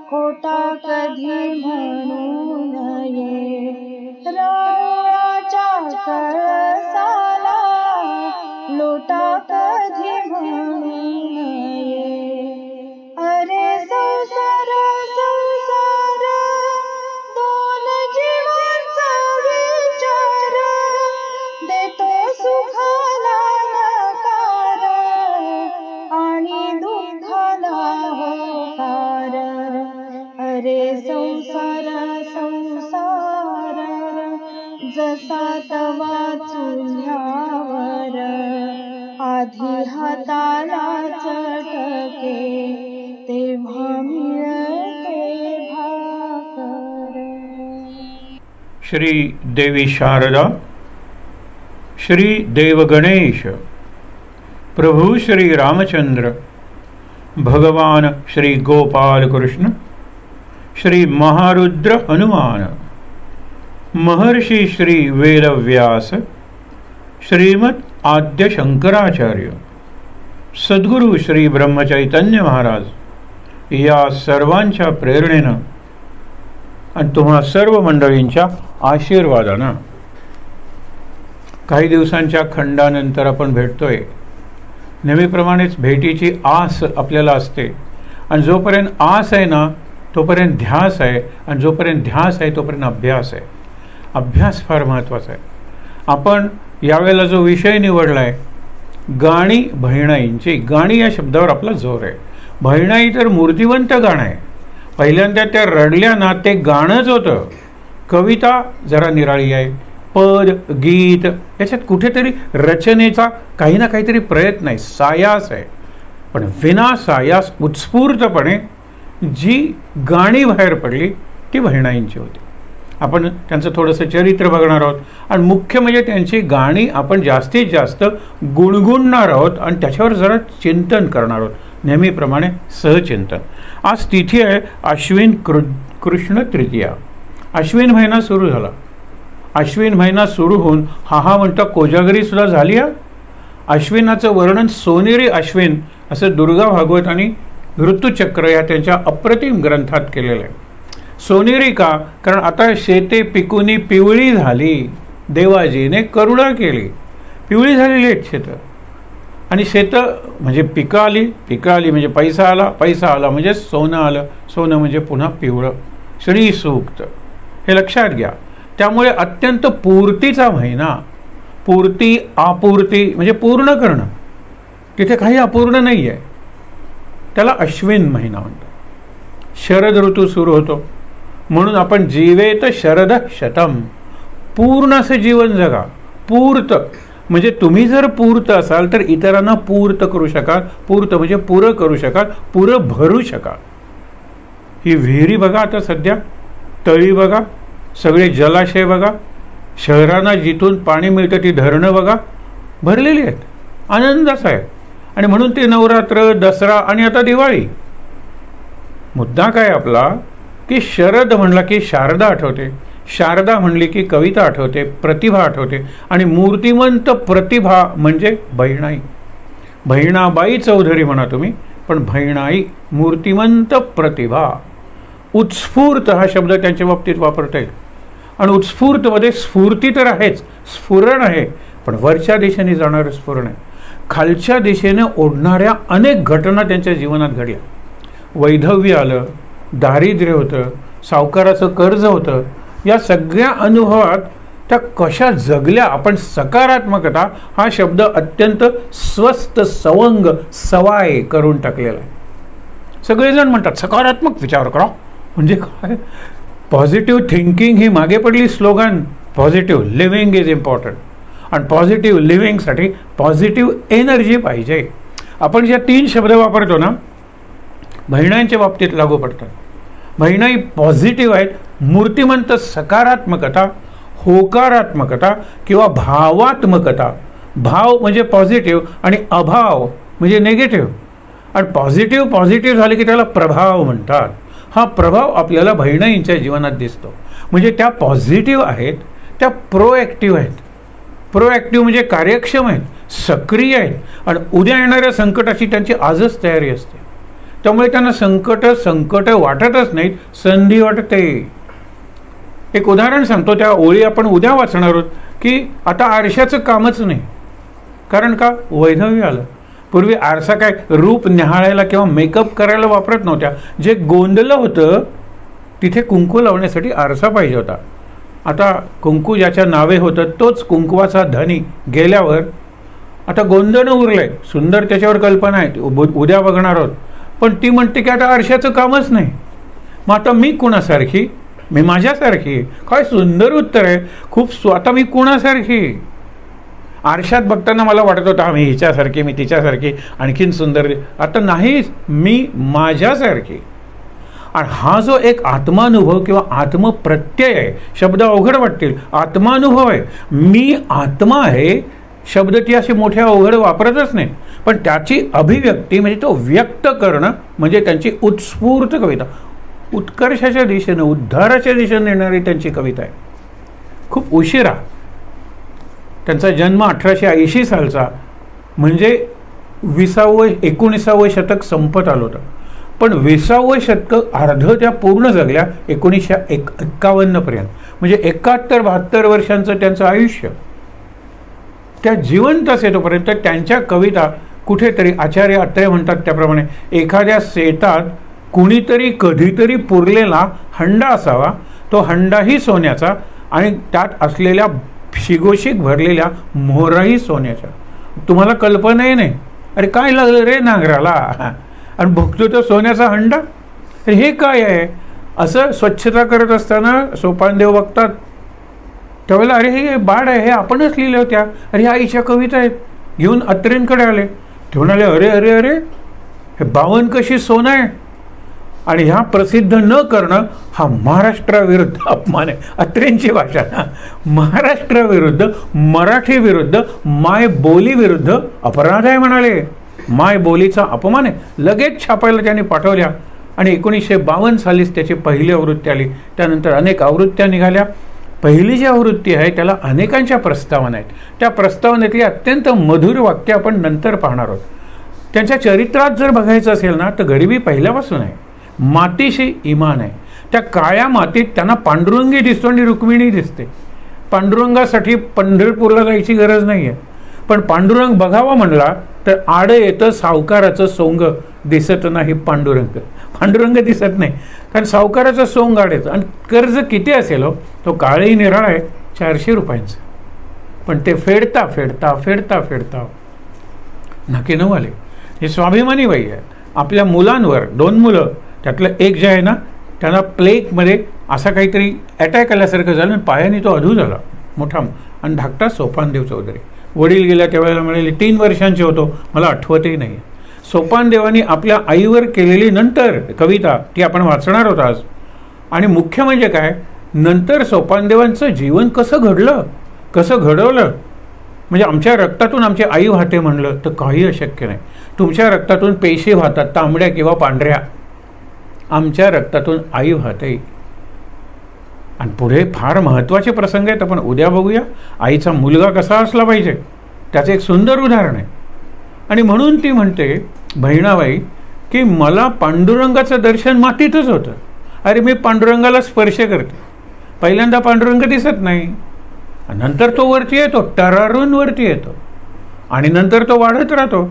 खोटा कधी म्हणू नये, रावणाच्या कळसाला लोटा कधी म्हणू नये. अरे संसार संसार दोन जीवांचा विचार, देतो सुखाला नकार आणि दुःखाला होकार. अरे संसार संसार जसा तवा चुल्यावर, आधी हाताला चटके तेव्हा मिळते भाकर. श्री देवी शारदा, श्री देव गणेश, प्रभु श्री रामचंद्र, भगवान श्री गोपाल कृष्ण, श्री महारुद्र हनुमान, महर्षि श्री वेदव्यास, श्रीमद आद्य शंकराचार्य, सद्गुरु श्री ब्रह्मचैतन्य महाराज या सर्वांच्या प्रेरणेनं आणि तुम्हा सर्व मंडळींच्या आशीर्वादानं काही दिवसांच्या खंडानंतर आपण भेटतोय. नेहमीप्रमाणेच भेटीची आस आपल्याला असते आणि जोपर्यंत आस आहे ना तोपर्यंत ध्यास आहे, आणि जोपर्यंत ध्यास आहे तोपर्यंत अभ्यास आहे. अभ्यास फार महत्त्वाचा आहे. आपण यावेळेला जो विषय निवडला आहे गाणी बहिणाईंची, गाणी या शब्दावर आपला जोर आहे. बहिणाई तर मूर्तिवंत गाणं आहे. पहिल्यांदा त्या रडल्या ना ते गाणंच होतं. कविता जरा निराळी आहे, पद गीत याच्यात कुठेतरी रचनेचा काही ना काहीतरी प्रयत्न आहे, सायास आहे. पण विना सायास उत्स्फूर्तपणे जी गाणी बाहेर पडली ती बहिणाईंची होती. आपण त्यांचं थोडंसं चरित्र बघणार आहोत आणि मुख्य म्हणजे त्यांची गाणी आपण जास्तीत जास्त गुणगुणणार आहोत आणि त्याच्यावर जरा चिंतन करणार आहोत, नेहमीप्रमाणे सहचिंतन. आज तिथी आहे अश्विन कृष्ण तृतीया. अश्विन महिना सुरू झाला. अश्विन महिना सुरू होऊन हा म्हणता कोजागरीसुद्धा झाली आहे. अश्विनाचं वर्णन सोनेरी अश्विन असं दुर्गा भागवत आणि ऋतुचक्र या त्यांच्या अप्रतिम ग्रंथात केलेलं आहे. सोनेरी का? कारण आता शेते पिकुनी पिवळी झाली, देवाजीने करुणा केली. पिवळी झालेली आहेत शेतं, आणि शेतं म्हणजे पिकं आली, पिकं आली म्हणजे पैसा आला, पैसा आला म्हणजे सोनं आलं, सोनं म्हणजे पुन्हा पिवळं. श्री सूक्त हे लक्षात घ्या. त्यामुळे अत्यंत पूर्तीचा महिना. पूर्ती आपूर्ती म्हणजे पूर्ण करणं, तिथे काही अपूर्ण नाही आहे. त्याला अश्विन महिना म्हणतात. शरद ऋतू सुरू होतो म्हणून आपण जीवेत शरद शतम, पूर्ण असं जीवन जगा. पूर्त म्हणजे तुम्ही जर पूर्त असाल तर इतरांना पूर्त करू शकाल. पूर्त म्हणजे पुरं करू शकाल, पुरं भरू शकाल. ही विहिरी बघा, आता सध्या तळी बघा, सगळे जलाशय बघा, शहरांना जिथून पाणी मिळतं ती धरणं बघा, भरलेली आहेत. आनंदाचा आहे. आणि म्हणून ते नवरात्र, दसरा आणि आता दिवाळी. मुद्दा काय आपला की शरद म्हणला की शारदा आठवते, शारदा म्हणली की कविता आठवते, प्रतिभा आठवते, आणि मूर्तिमंत प्रतिभा म्हणजे बहिणाई. बहिणाबाई चौधरी म्हणा तुम्ही, पण बहिणाई मूर्तिमंत प्रतिभा. उत्स्फूर्त हा शब्द त्यांच्या बाबतीत वापरता येईल. आणि उत्स्फूर्तमध्ये स्फूर्ती तर आहेच, स्फुरण आहे, पण वरच्या दिशेने जाणारं स्फुरण आहे. खालच्या दिशेने ओढणाऱ्या अनेक घटना त्यांच्या जीवनात घडल्या. वैधव्य आलं, दारिद्र्य होतं, सावकाराचं कर्ज होतं. या सगळ्या अनुभवात त्या कशा जगल्या. आपण सकारात्मकता हा शब्द अत्यंत स्वस्त सवंग सवाय करून टाकलेला आहे. सगळेजण म्हणतात सकारात्मक विचार करा. म्हणजे काय? पॉझिटिव्ह थिंकिंग ही मागे पडली slogan. Positive living is important. आणि पॉझिटिव्ह लिव्हिंगसाठी पॉझिटिव्ह एनर्जी पाहिजे. आपण ज्या 3 शब्द वापरतो ना, बहिणाईंच्या बाबतीत लागू पडतात. बहिणाई पॉझिटिव्ह आहेत. मूर्तिमंत सकारात्मकता, होकारात्मकता किंवा भावात्मकता. भाव म्हणजे पॉझिटिव्ह आणि अभाव म्हणजे निगेटिव्ह. आणि पॉझिटिव्ह झाले की त्याला प्रभाव म्हणतात. हा प्रभाव आपल्याला बहिणाईंच्या जीवनात दिसतो. म्हणजे त्या पॉझिटिव्ह आहेत, त्या प्रोॲक्टिव्ह आहेत. प्रोॲक्टिव्ह म्हणजे कार्यक्षम आहेत, सक्रिय आहेत, आणि उद्या येणाऱ्या संकटाची त्यांची आजच तयारी असते. त्यामुळे त्यांना संकट वाटतच नाहीत, संधी वाटते. एक उदाहरण सांगतो, त्या ओळी आपण उद्या वाचणार आहोत, की आता आरशाचं कामच नाही. कारण का? वैधव्य आलं. पूर्वी आरसा काय रूप न्याहाळायला किंवा मेकअप करायला वापरत नव्हत्या. जे गोंधलं होतं तिथे कुंकू लावण्यासाठी आरसा पाहिजे होता. आता कुंकू ज्याच्या नावे होतं तोच कुंकवाचा धनी गेल्यावर आता गोंधळं उरलंय. सुंदर त्याच्यावर कल्पना आहे, उद्या बघणार आहोत. पण ती म्हणते की आता आरशाचं कामच नाही. मग आता मी कुणासारखी? मी माझ्यासारखी. काय सुंदर उत्तर आहे. खूप आता मी कुणासारखी? आरशात बघताना मला वाटत होतं मी हिच्यासारखी, मी तिच्यासारखी, आणखीन सुंदर. आता नाहीच, मी माझ्यासारखी. आणि हा जो एक आत्मानुभव किंवा आत्मप्रत्यय आहे, शब्द अवघड वाटतील, आत्मानुभव आहे. मी आत्मा आहे शब्द ती असे मोठ्या अवघड वापरतच नाही, पण त्याची अभिव्यक्ती म्हणजे तो व्यक्त करणं म्हणजे त्यांची उत्स्फूर्त कविता. उत्कर्षाच्या दिशेनं, उद्धाराच्या दिशेने येणारी त्यांची कविता आहे. खूप उशिरा. त्यांचा जन्म 1880 सालचा, म्हणजे 19वे शतक संपत आलं होतं. पण 20वे शतक अर्ध त्या पूर्ण जगल्या 1951 पर्यंत. म्हणजे 71-72 वर्षांचं त्यांचं आयुष्य. त्या जिवंत असे तोपर्यंत त्यांच्या कविता कुठेतरी, आचार्य अत्रे म्हणतात त्याप्रमाणे, एखाद्या शेतात कुणीतरी कधीतरी पुरलेला हंडा असावा, तो हंडाही सोन्याचा आणि त्यात असलेल्या शिगोशिक भरलेल्या मोहराही सोन्याच्या. तुम्हाला कल्पनाही नाही, अरे काय लागलं रे नांगराला, आणि बघतो तो सोन्याचा हंडा. हे काय आहे? असं स्वच्छता करत असताना सोपानदेव बघतात. त्यावेळेला अरे हे बाळ आहे, हे आपणच लिहिल्या होत्या, अरे ह्या आईच्या कविता आहेत. घेऊन अत्रेंकडे आले. ते म्हणाले अरे अरे अरे हे 52 कशी सोनं आहे. आणि ह्या प्रसिद्ध न करणं हा महाराष्ट्राविरुद्ध अपमान आहे. अत्रेंची भाषा ना, महाराष्ट्राविरुद्ध, मराठी विरुद्ध, माय बोली विरुद्ध अपराध आहे म्हणाले. माय बोलीचा अपमान आहे. लगेच छापायला त्यांनी पाठवल्या आणि 1952 सालीच त्याची पहिली आवृत्ती आली. त्यानंतर अनेक आवृत्त्या निघाल्या. पहिली जी आवृत्ती आहे त्याला अनेकांच्या प्रस्तावना आहेत. त्या प्रस्तावनेतली अत्यंत मधुर वाक्य आपण नंतर पाहणार आहोत. त्यांच्या चरित्रात जर बघायचं असेल ना, तर गरिबी पहिल्यापासून आहे. मातीशी इमान आहे. त्या काळ्या मातीत त्यांना पांडुरंगी दिसतो आणि रुक्मिणी दिसते. पांडुरंगासाठी पंढरपूरला जायची गरज नाही आहे. पण पांडुरंग बघावा म्हणला तर आडं येतं सावकाराचं सोंग, दिसत नाही पांडुरंग. पांडुरंग दिसत नाही कारण सावकाराचं सोंग आड येतं. आणि कर्ज किती असेल हो, तो काळही निराळ आहे 400 रुपयांचं. पण ते फेडता फेडता फेडता फेडता नाके नऊ आले. हे स्वाभिमानी बाई आहे. आपल्या मुलांवर 2 मुलं, त्यातलं एक जे आहे ना, त्यांना प्लेगमध्ये असा काहीतरी अटॅक आल्यासारखं झालं आणि पायाने तो अधू झाला मोठा. आणि धाकटा सोपानदेव चौधरी. वडील गेल्या त्यावेळेला म्हणाले 3 वर्षांचे होतो, मला आठवतही नाही. सोपानदेवानी आपल्या आईवर केलेली नंतर कविता ती आपण वाचणार आहोत आज. आणि मुख्य म्हणजे काय, नंतर सोपानदेवांचं जीवन कसं घडलं, कसं घडवलं. म्हणजे आमच्या रक्तातून आमची आई वाहते म्हणलं तर काही अशक्य नाही. तुमच्या रक्तातून पेशी वाहतात, तांबड्या किंवा पांढऱ्या. आमच्या रक्तातून आई वाहते. आणि पुढे फार महत्त्वाचे प्रसंग आहेत, आपण उद्या बघूया. आईचा मुलगा कसा असला पाहिजे त्याचं एक सुंदर उदाहरण आहे. आणि म्हणून ती म्हणते बहिणाबाई की मला पांडुरंगाचं दर्शन मातीतच होतं. अरे मी पांडुरंगाला स्पर्श करते. पहिल्यांदा पांडुरंग दिसत नाही, नंतर तो वरती येतो, टरारून वरती येतो, आणि नंतर तो वाढत राहतो,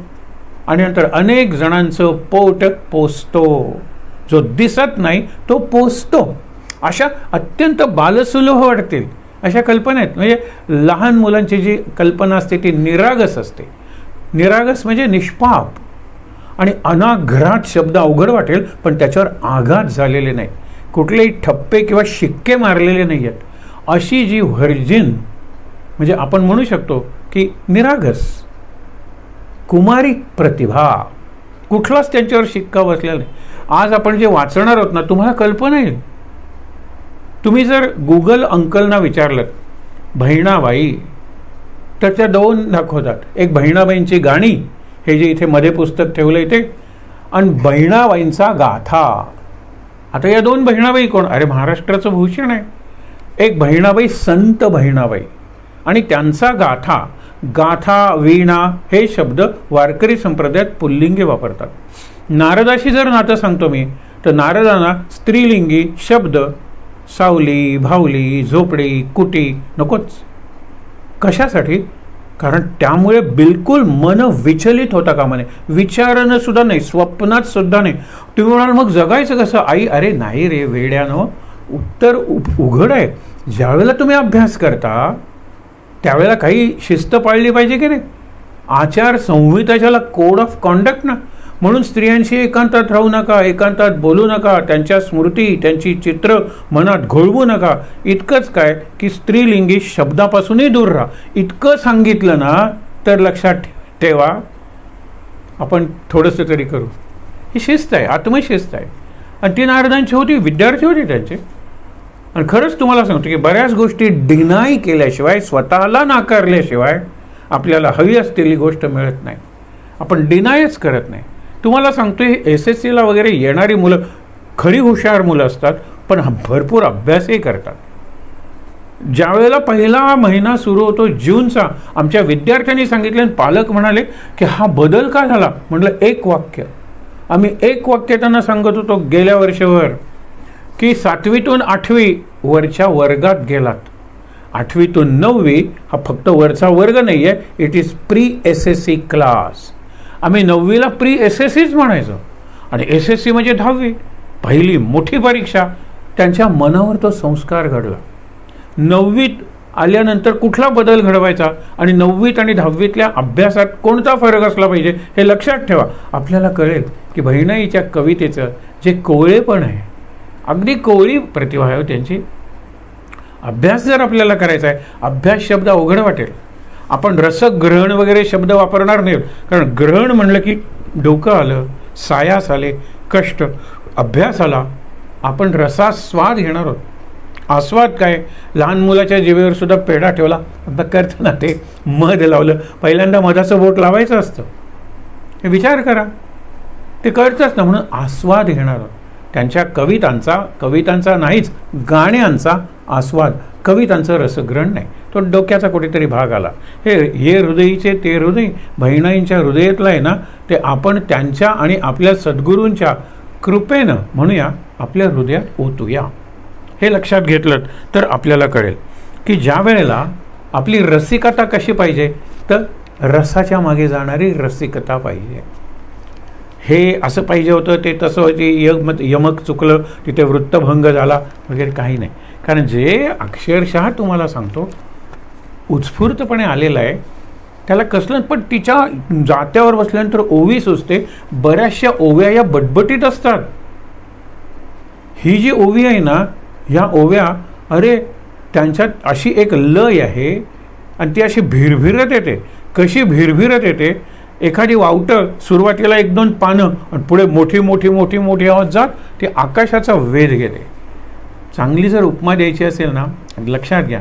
आणि नंतर अनेक जणांचं पोट पोसतो. जो दिसत नाही तो पोसतो. अशा अत्यंत बालसुलभ वाटतील अशा कल्पना आहेत. म्हणजे लहान मुलांची जी कल्पना असते ती निरागस असते. निरागस म्हणजे निष्पाप. आणि अनाघ्रात शब्द अवघड वाटेल, पण त्याच्यावर आघात झालेले नाहीत, कुठलेही ठप्पे किंवा शिक्के मारलेले नाही आहेत. अशी जी व्हर्जिन, म्हणजे आपण म्हणू शकतो की निरागस कुमारी प्रतिभा, कुठलाच त्यांच्यावर शिक्का बसलेला नाही. आज आपण जे वाचणार आहोत ना, तुम्हाला कल्पना येईल. तुम्ही जर गुगल अंकलना विचारलं बहिणाबाई, तर त्या 2 दाखवतात. एक बहिणाबाईंची गाणी, हे जे इथे मध्ये पुस्तक ठेवलं इथे, आणि बहिणाबाईंचा गाथा. आता या 2 बहिणाबाई कोण? अरे महाराष्ट्राचं भूषण आहे. एक बहिणाबाई संत बहिणाबाई, आणि त्यांचा गाथा. गाथा, वीणा हे शब्द वारकरी संप्रदायात पुल्लिंगी वापरतात. नारदाशी जर नातं सांगतो मी, तर नारदांना स्त्रीलिंगी शब्द सावली, भावली, झोपडी, कुटी नकोच. कशासाठी? कारण त्यामुळे बिलकुल मन विचलित होता कामा नये, विचारानं सुद्धा नाही, स्वप्नात सुद्धा नाही. तुम्ही म्हणाल मग जगायचं कसं आई? अरे नाही रे वेड्यानं, उत्तर उघड आहे. ज्यावेळेला तुम्ही अभ्यास करता त्यावेळेला काही शिस्त पाळली पाहिजे की नाही. आचारसंहिता, ज्याला कोड ऑफ कॉन्डक्ट ना. म्हणून स्त्रियांशी एकांतात राहू नका, एकांतात बोलू नका, त्यांच्या स्मृती, त्यांची चित्र मनात घोळवू नका. इतकंच काय की स्त्रीलिंगी शब्दापासूनही दूर राहा. इतकं सांगितलं ना तर लक्षात ठेवा, आपण थोडंसं तरी करू. ही शिस्त आहे, आत्मशिस्त आहे. आणि ती नारदांची होती, विद्यार्थी होते त्यांचे. आणि खरंच तुम्हाला सांगतो की बऱ्याच गोष्टी डिनाय केल्याशिवाय, स्वतःला नाकारल्याशिवाय आपल्याला हवी असलेली गोष्ट मिळत नाही. आपण डिनायच करत नाही. तुम्हाला सांगतो हे SSCला वगैरे येणारी मुलं खरी हुशार मुलं असतात, पण भरपूर अभ्यासही करतात. ज्यावेळेला पहिला महिना सुरू होतो जूनचा, आमच्या विद्यार्थ्यांनी सांगितले, पालक म्हणाले की हा बदल का झाला? म्हटलं एक वाक्य. आम्ही एक वाक्य त्यांना सांगत होतो गेल्या वर्षभर की 7वीतून 8वी वरच्या वर्गात गेलात. 8वीतून 9वी हा फक्त वरचा वर्ग नाही आहे, it is pre SSC class. आम्ही 9वीला प्री SSCच म्हणायचो. आणि SSC म्हणजे 10वी, पहिली मोठी परीक्षा. त्यांच्या मनावर तो संस्कार घडला. 9वीत आल्यानंतर कुठला बदल घडवायचा आणि 9वीत आणि 10वीतल्या अभ्यासात कोणता फरक असला पाहिजे हे लक्षात ठेवा. आपल्याला कळेल की बहिणाईच्या कवितेचं जे कोवळेपण आहे, अगदी कोवळी प्रतिभा आहे त्यांची. अभ्यास जर आपल्याला करायचा आहे, अभ्यास शब्द अवघड वाटेल. आपण रसग्रहण वगैरे शब्द वापरणार नाही, कारण ग्रहण म्हणलं की डोकं आलं, सायास आले, कष्ट. अभ्यास आला, आपण रसास्वाद घेणार आहोत. आस्वाद काय? लहान मुलाच्या जिभेवर सुद्धा पेढा ठेवला, अभ्यास करताना ते मध लावलं, पहिल्यांदा मधाचं बोट लावायचं असतं. हे विचार करा, ते कळतंच ना. म्हणून आस्वाद घेणार आहोत. त्यांच्या कवितांचा नाहीच, गाण्यांचा आस्वाद, कवितांचं रसग्रहण नाही. तो डोक्याचा कुठेतरी भाग आला. हे हृदयीचे ते हृदय, बहिणाईंच्या हृदयातलं आहे ना, ते आपण त्यांच्या आणि आपल्या सद्गुरूंच्या कृपेनं म्हणूया आपल्या हृदयात ओतूया. हे लक्षात घेतलं तर आपल्याला कळेल की ज्या वेळेला आपली रसिकता कशी पाहिजे, तर रसाच्या मागे जाणारी रसिकता पाहिजे. हे असं पाहिजे होतं, ते तसं होते, यमक चुकलं, तिथे वृत्तभंग झाला वगैरे काही नाही. कारण जे अक्षरशः तुम्हाला सांगतो उत्स्फूर्तपणे आलेलं आहे त्याला कसलं, पण तिच्या जात्यावर बसल्यानंतर ओवी सुचते. बऱ्याचशा ओव्या या बटबटीत असतात. ही जी ओवी आहे ना, ह्या ओव्या, अरे त्यांच्यात अशी एक लय आहे आणि ती अशी भिरभिरत येते. कशी भिरभिरत येते? एखादी वावटं सुरुवातीला 1-2 पानं आणि पुढे मोठी मोठी मोठी मोठी आवाज जात ती आकाशाचा वेध घेते. चांगली जर उपमा द्यायची असेल ना, लक्षात घ्या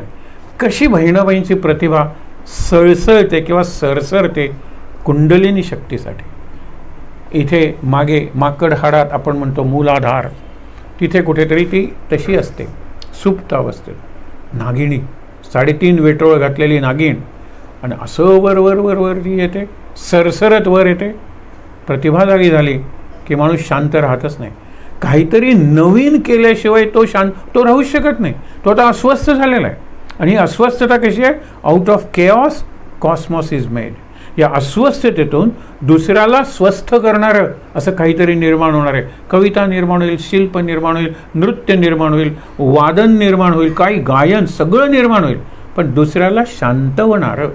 कशी बहिणाबाईंची प्रतिभा सळसळते किंवा सरसरते कुंडलिनी शक्तीसाठी. इथे मागे माकड हाडात आपण म्हणतो मूलाधार, तिथे कुठेतरी ती तशी असते, सुप्त अवस्थेत. नागिणी, 3.5 वेटोळ घातलेली नागिण, आणि असं वर वर वर वर ती येते, सरसरत वर येते. प्रतिभा जागी झाली की माणूस शांत राहतच नाही. काहीतरी नवीन केल्याशिवाय तो राहूच शकत नाही. तो आता अस्वस्थ झालेला आहे. आणि ही अस्वस्थता कशी आहे? Out of chaos Cosmos is made. या अस्वस्थतेतून दुसऱ्याला स्वस्थ करणारं असं काहीतरी निर्माण होणार आहे. कविता निर्माण होईल, शिल्प निर्माण होईल, नृत्य निर्माण होईल, वादन निर्माण होईल, काही गायन, सगळं निर्माण होईल. पण दुसऱ्याला शांतवणारं.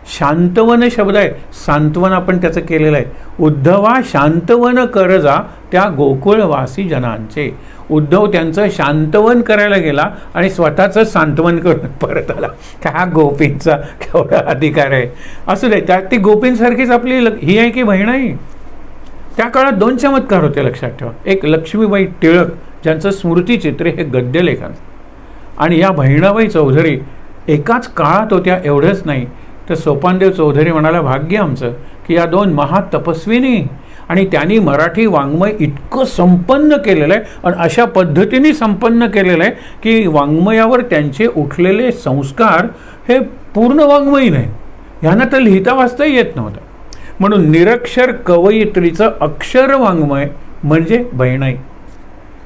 शांतवन शब्द आहे, सांत्वन आपण त्याचं केलेलं आहे. उद्धवा शांतवन कर जा त्या गोकुळवासी जनांचे. उद्धव त्यांचं शांतवन करायला गेला आणि स्वतःचं सांत्वन करून परत आला. त्या गोपींचा केवढा अधिकार आहे. असू दे, त्यात ती गोपींसारखीच आपली ही आहे की बहिणाई. त्या काळात 2 चमत्कार होते, लक्षात ठेवा. एक लक्ष्मीबाई टिळक, ज्यांचं स्मृतिचित्रे हे गद्यलेखन, आणि या बहिणाबाई चौधरी एकाच काळात होत्या. एवढंच नाही तर सोपानदेव चौधरी म्हणाला, भाग्य आमचं की या 2 महातपस्विनी, आणि त्यांनी मराठी वाङ्मय इतकं संपन्न केलेलं आहे आणि अशा पद्धतीने संपन्न केलेलं आहे की वाङ्मयावर त्यांचे उठलेले संस्कार हे पूर्ण वाङ्मयी नाही. ह्यांना तर लिहिता वाचताही येत नव्हतं. म्हणून निरक्षर कवयित्रीचं अक्षर वाङ्मय म्हणजे बहिणाई.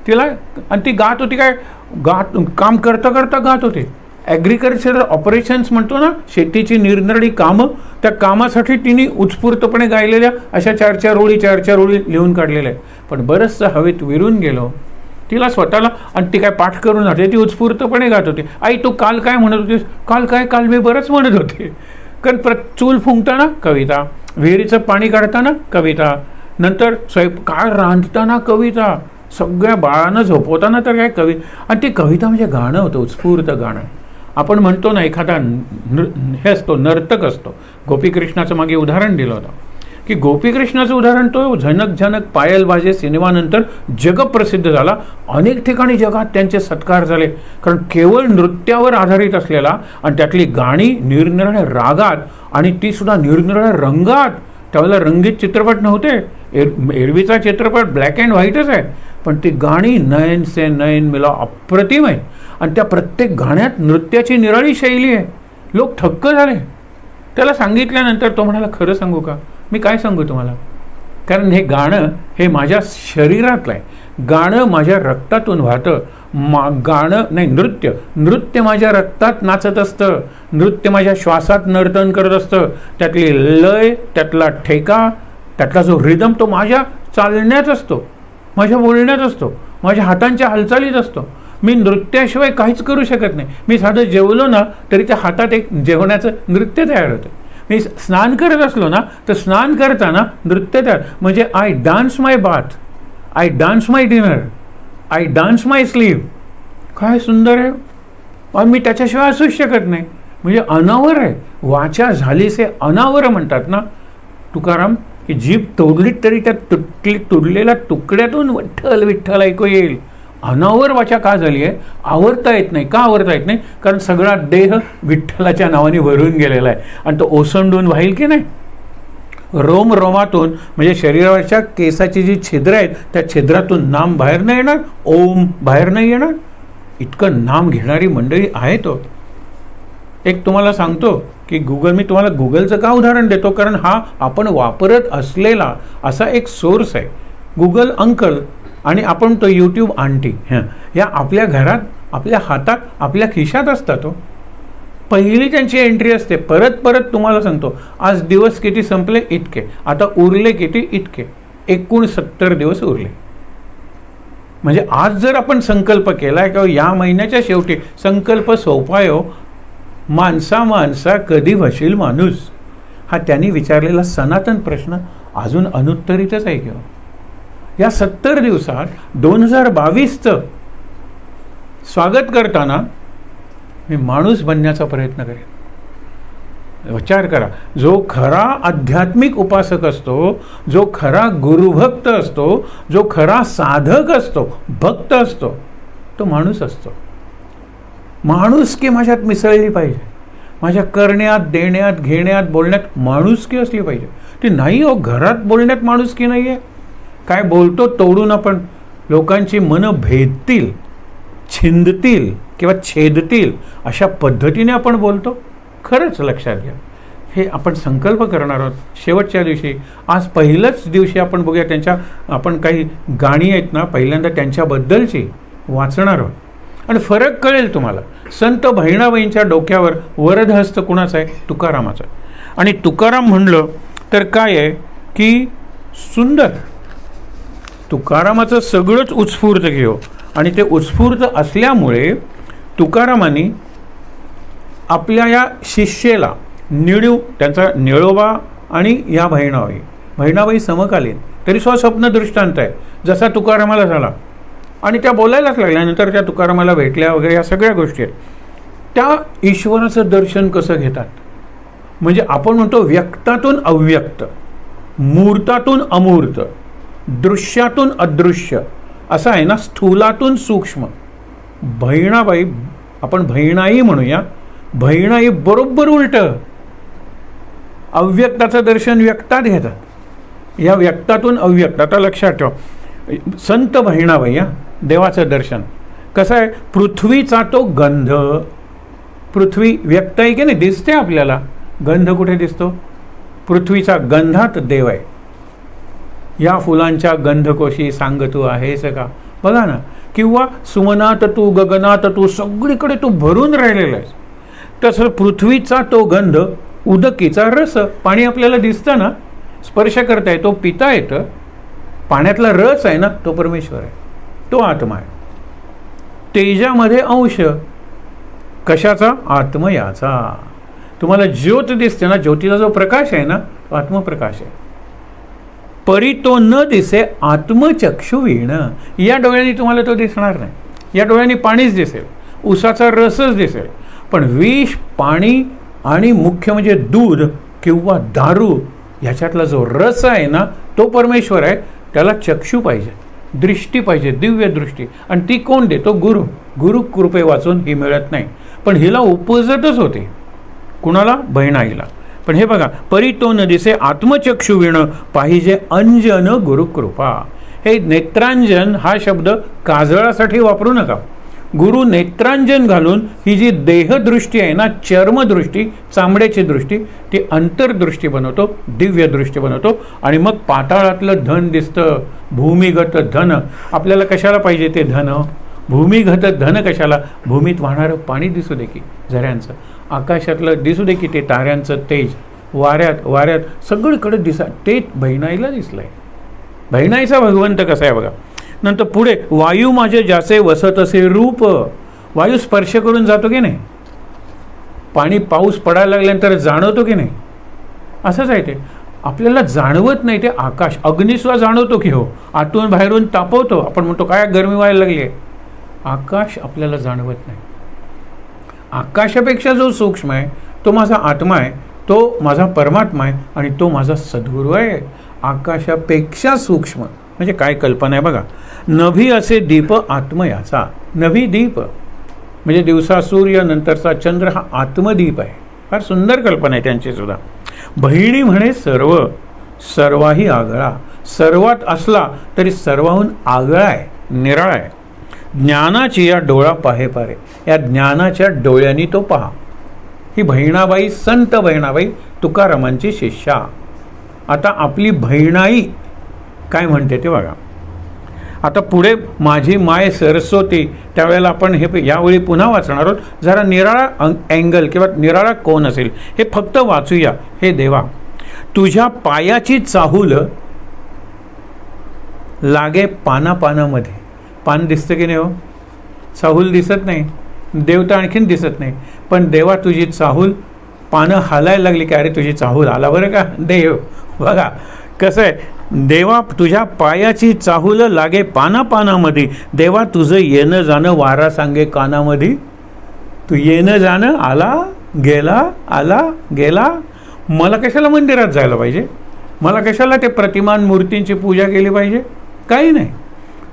तिला आणि ती गात होती काय, काम करता करता गात होते. ॲग्रिकल्चरल ऑपरेशन्स म्हणतो ना, शेतीची निरनिराळी कामं, त्या कामासाठी तिने उत्स्फूर्तपणे गायलेल्या अशा 4-4 ओळी लिहून काढलेल्या आहेत. पण बरंचसं हवेत विरून गेलो तिला स्वतःला, आणि ती काय पाठ करून जाते, ती उत्स्फूर्तपणे गात होती. आई तू काल काय म्हणत होतीस, काल मी बरंच म्हणत होते. कारण चूल फुंकताना कविता, विहिरीचं पाणी काढताना कविता, नंतर काय रांधताना कविता, सगळ्या बाळांना झोपवताना तर काय आणि ती कविता म्हणजे गाणं होतं, उत्स्फूर्त गाणं. आपण म्हणतो ना, एखादा हे असतो, नर्तक असतो. गोपीकृष्णाचं मागे उदाहरण दिलं होतं की गोपीकृष्णाचं उदाहरण तो झनक झनक पायल बाजे सिनेमानंतर जगप्रसिद्ध झाला. अनेक ठिकाणी जगात त्यांचे सत्कार झाले, कारण केवळ नृत्यावर आधारित असलेला आणि त्यातली गाणी निरनिराळ्या रागात आणि ती सुद्धा निरनिराळ्या रंगात. त्यावेळेला रंगीत चित्रपट नव्हते, एरवीचा चित्रपट ब्लॅक अँड व्हाईटच आहे, पण ती गाणी नयन से नयन मिला अप्रतिम आहे. आणि त्या प्रत्येक गाण्यात नृत्याची निराळी शैली आहे. लोक थक्क झाले. त्याला सांगितल्यानंतर तो म्हणाला, खरं सांगू का, मी काय सांगू तुम्हाला, कारण हे गाणं हे माझ्या शरीरातलं आहे, गाणं माझ्या रक्तातून वाहतं. गाणं नाही, नृत्य माझ्या रक्तात नाचत असतं, नृत्य माझ्या श्वासात नर्तन करत असतं. त्यातली लय, त्यातला ठेका, त्यातला जो रिदम तो माझ्या चालण्यात असतो, माझ्या बोलण्यात असतो, माझ्या हातांच्या हालचालीत असतो. मी नृत्याशिवाय काहीच करू शकत नाही. मी साधं जेवलो ना तरी त्या हातात एक जेवणाचं नृत्य तयार होतं. मी स्नान करत असलो ना तर स्नान करताना नृत्य तयार, म्हणजे I dance my bath, I dance my dinner, I dance my sleep. काय सुंदर आहे. आणि मी त्याच्याशिवाय असूच शकत नाही. म्हणजे अनावर आहे. वाचा झालीसे अनावर म्हणतात ना तुकाराम, की जीभ तोडली तरी त्या तुडलेल्या तुकड्यातून विठ्ठल विठ्ठल ऐकू येईल. अनावर वाचा का झाली आहे, आवरता येत नाही. का आवरता येत नाही, कारण सगळा देह विठ्ठलाच्या नावाने भरून गेलेला आहे आणि तो ओसंडून वाहील की नाही. रोम रोमातून म्हणजे शरीरावरच्या केसाची जी छिद्र आहेत त्या छिद्रातून नाम बाहेर नाही येणार, ओम बाहेर नाही येणार. इतकं नाम घेणारी मंडळी आहे. तो एक तुम्हाला सांगतो की मी तुम्हाला गुगलचं का उदाहरण देतो, कारण हा आपण वापरत असलेला असा एक सोर्स आहे. गुगल अंकल आणि आपण तो यूट्यूब आंटी, या आपल्या घरात, आपल्या हातात, आपल्या खिशात असतात. तो पहिली त्यांची एंट्री असते. परत तुम्हाला सांगतो, आज दिवस किती संपले, इतके, आता उरले किती, इतके, एकूण 70 दिवस उरले. म्हणजे आज जर आपण संकल्प केलाय किंवा या महिन्याच्या शेवटी संकल्प सोपायो, माणसा कधी व्हशील माणूस, हा त्यांनी विचारलेला सनातन प्रश्न अजून अनुत्तरितच आहे. किंवा या 70 दिवसात 2022चं स्वागत करताना मी माणूस बनण्याचा प्रयत्न करेन. विचार करा, जो खरा आध्यात्मिक उपासक असतो, जो खरा गुरुभक्त असतो, जो खरा साधक असतो, भक्त असतो, तो माणूस असतो. माणुसकी माझ्यात मिसळली पाहिजे. माझ्या करण्यात, देण्यात, घेण्यात, बोलण्यात माणुसकी असली पाहिजे. ती नाही हो, घरात बोलण्यात माणुसकी नाही आहे. काय बोलतो तोडून आपण, लोकांची मनं भेदतील, छिंदतील किंवा छेदतील अशा पद्धतीने आपण बोलतो. खरंच लक्षात घ्या, हे आपण संकल्प करणार आहोत शेवटच्या दिवशी. आज पहिल्याच दिवशी आपण बघूया, त्यांच्या आपण काही गाणी आहेत ना, पहिल्यांदा त्यांच्याबद्दलची वाचणार आहोत आणि फरक कळेल तुम्हाला. संत बहिणाबाईंच्या डोक्यावर वरदहस्त कुणाचा आहे, तुकारामाचा. आणि तुकाराम म्हणलं तर काय आहे की सुंदर, तुकारामाचं सगळंच उत्स्फूर्त घेऊ. आणि ते उत्स्फूर्त असल्यामुळे तुकारामांनी आपल्या या शिष्येला त्यांचा निळोबा आणि या बहिणाबाई समकालीन, तरी स्वप्न दृष्टांत आहे जसा तुकारामाला झाला. आणि त्या बोलायलाच लागल्यानंतर त्या तुकारामाला भेटल्या वगैरे, या सगळ्या गोष्टी आहेत. त्या ईश्वराचं दर्शन कसं घेतात, म्हणजे आपण म्हणतो व्यक्तातून अव्यक्त, मूर्तातून अमूर्त, दृश्यातून अदृश्य असं आहे ना, स्थूलातून सूक्ष्म. बहिणाबाई, आपण बहिणाई म्हणूया, बहिणाई बरोबर उलट, अव्यक्ताचं दर्शन व्यक्तात घेतात, या व्यक्तातून अव्यक्त. आता लक्षात ठेवा, संत बहिणाबाई, या देवाचं दर्शन कसं आहे, पृथ्वीचा तो गंध, पृथ्वी व्यक्त आहे की नाही, दिसते आपल्याला, गंध कुठे दिसतो, पृथ्वीचा गंधात देव आहे. या फुलांच्या गंधकोशी सांग तू आहेस का. बघा ना, किंवा सुमनात तू गगनात तू, सगळीकडे तू भरून राहिलेला आहेस. तसं पृथ्वीचा तो गंध, उदकीचा रस, पाणी आपल्याला दिसतं ना, स्पर्श करता येतो, पिता येतं, पाण्यातला रस आहे ना, तो परमेश्वर आहे, तो आत्मा आहे. तेजामध्ये अंश, कशाचा? आत्मयाचा. तुम्हाला ज्योत दिसते ना, ज्योतीचा जो प्रकाश आहे ना, तो आत्मप्रकाश आहे. परी तो न दिसे आत्मचक्षुवीण. या डोळ्यांनी तुम्हाला तो दिसणार नाही, या डोळ्यांनी पाणीच दिसेल, उसाचा रसच दिसेल. पण विष, पाणी आणि मुख्य म्हणजे दूध किंवा दारू, ह्याच्यातला जो रस आहे ना, तो परमेश्वर आहे. त्याला चक्षु पाहिजे, दृष्टी पाहिजे, दिव्य दृष्टी. आणि ती कोण देतो? गुरु. गुरु कृपे वाचून ही मिळत नाही, पण हिला उपजतच होते. कुणाला? बहिणाईला. पण हे बघा, परी तो न दिसे आत्मचक्षुवीण पाहिजे अंजन गुरुकृपा. हे नेत्रांजन हा शब्द काजळासाठी वापरू नका. गुरु नेत्रांजन घालून ही जी देहदृष्टी आहे ना, चर्मदृष्टी, चामड्याची दृष्टी, ती अंतर्दृष्टी बनवतो, दिव्य दृष्टी बनवतो. आणि मग पाताळातलं धन दिसतं, भूमिगत धन. आपल्याला कशाला पाहिजे ते धन? भूमिगत धन कशाला? भूमीत वाहणारं पाणी दिसू दे की झऱ्यांचं, आकाशातलं दिसू दे की ते ताऱ्यांचं तेज, वाऱ्यात सगळीकडे ते बहिणाईला दिसलंय. बहिणाईचा भगवंत कसा आहे बघा. नंतर पुढे, वायू माझे ज्याचे वसत असे रूप. वायू स्पर्श करून जातो की नाही? पाणी, पाऊस पडायला लागल्यानंतर जाणवतो की नाही? असंच आहे ते. आपल्याला जाणवत नाही ते आकाश. अग्निसुद्धा जाणवतो की हो, आतून बाहेरून तापवतो. आपण म्हणतो काय गरमी व्हायला लागली आहे. आकाश आपल्याला जाणवत नाही. आकाशापेक्षा जो सूक्ष्म आहे तो माझा आत्मा आहे, तो माझा परमात्मा आहे, आणि तो माझा सद्गुरू आहे. आकाशापेक्षा सूक्ष्म म्हणजे काय कल्पना आहे बघा. नभी असे दीप आत्मयाचा. नभी दीप म्हणजे दिवसा सूर्य, नंतरचा चंद्र, हा आत्मदीप आहे. फार सुंदर कल्पना आहे त्यांची सुद्धा. बहिणी म्हणे सर्व, सर्वाही आगळा. सर्वात असला तरी सर्वाहून आगळा आहे, निराळा आहे. ज्ञानाची या डोळा पाहे पारे. या ज्ञानाच्या डोळ्यांनी तो पहा. ही बहिणाबाई, संत बहिणाबाई, तुकारामांची शिष्या. आता आपली बहिणाई काय म्हणते ते बघा. आता पुढे, माझी माय सरस्वती, त्यावेळेला आपण हे यावेळी पुन्हा वाचणार आहोत. जरा निराळा अँगल किंवा निराळा कोण असेल हे फक्त वाचूया. हे देवा, तुझ्या पायाची चाहूल लागे पानापानामध्ये. पान दिसतं की नाही हो? चाहूल दिसत नाही. देव तर आणखीन दिसत नाही. पण देवा, तुझी चाहूल, पानं हालायला लागली की अरे तुझी चाहूल आला बरं का देव. बघा कसं आहे. देवा, तुझ्या पायाची चाहूल लागे पानापानामध्ये. देवा, तुझं येणं जाणं वारा सांगे कानामध्ये. तू येणं जाणं, आला गेला, आला गेला. मला कशाला मंदिरात जायला पाहिजे? मला कशाला ते प्रतिमान मूर्तींची पूजा केली पाहिजे? काही नाही.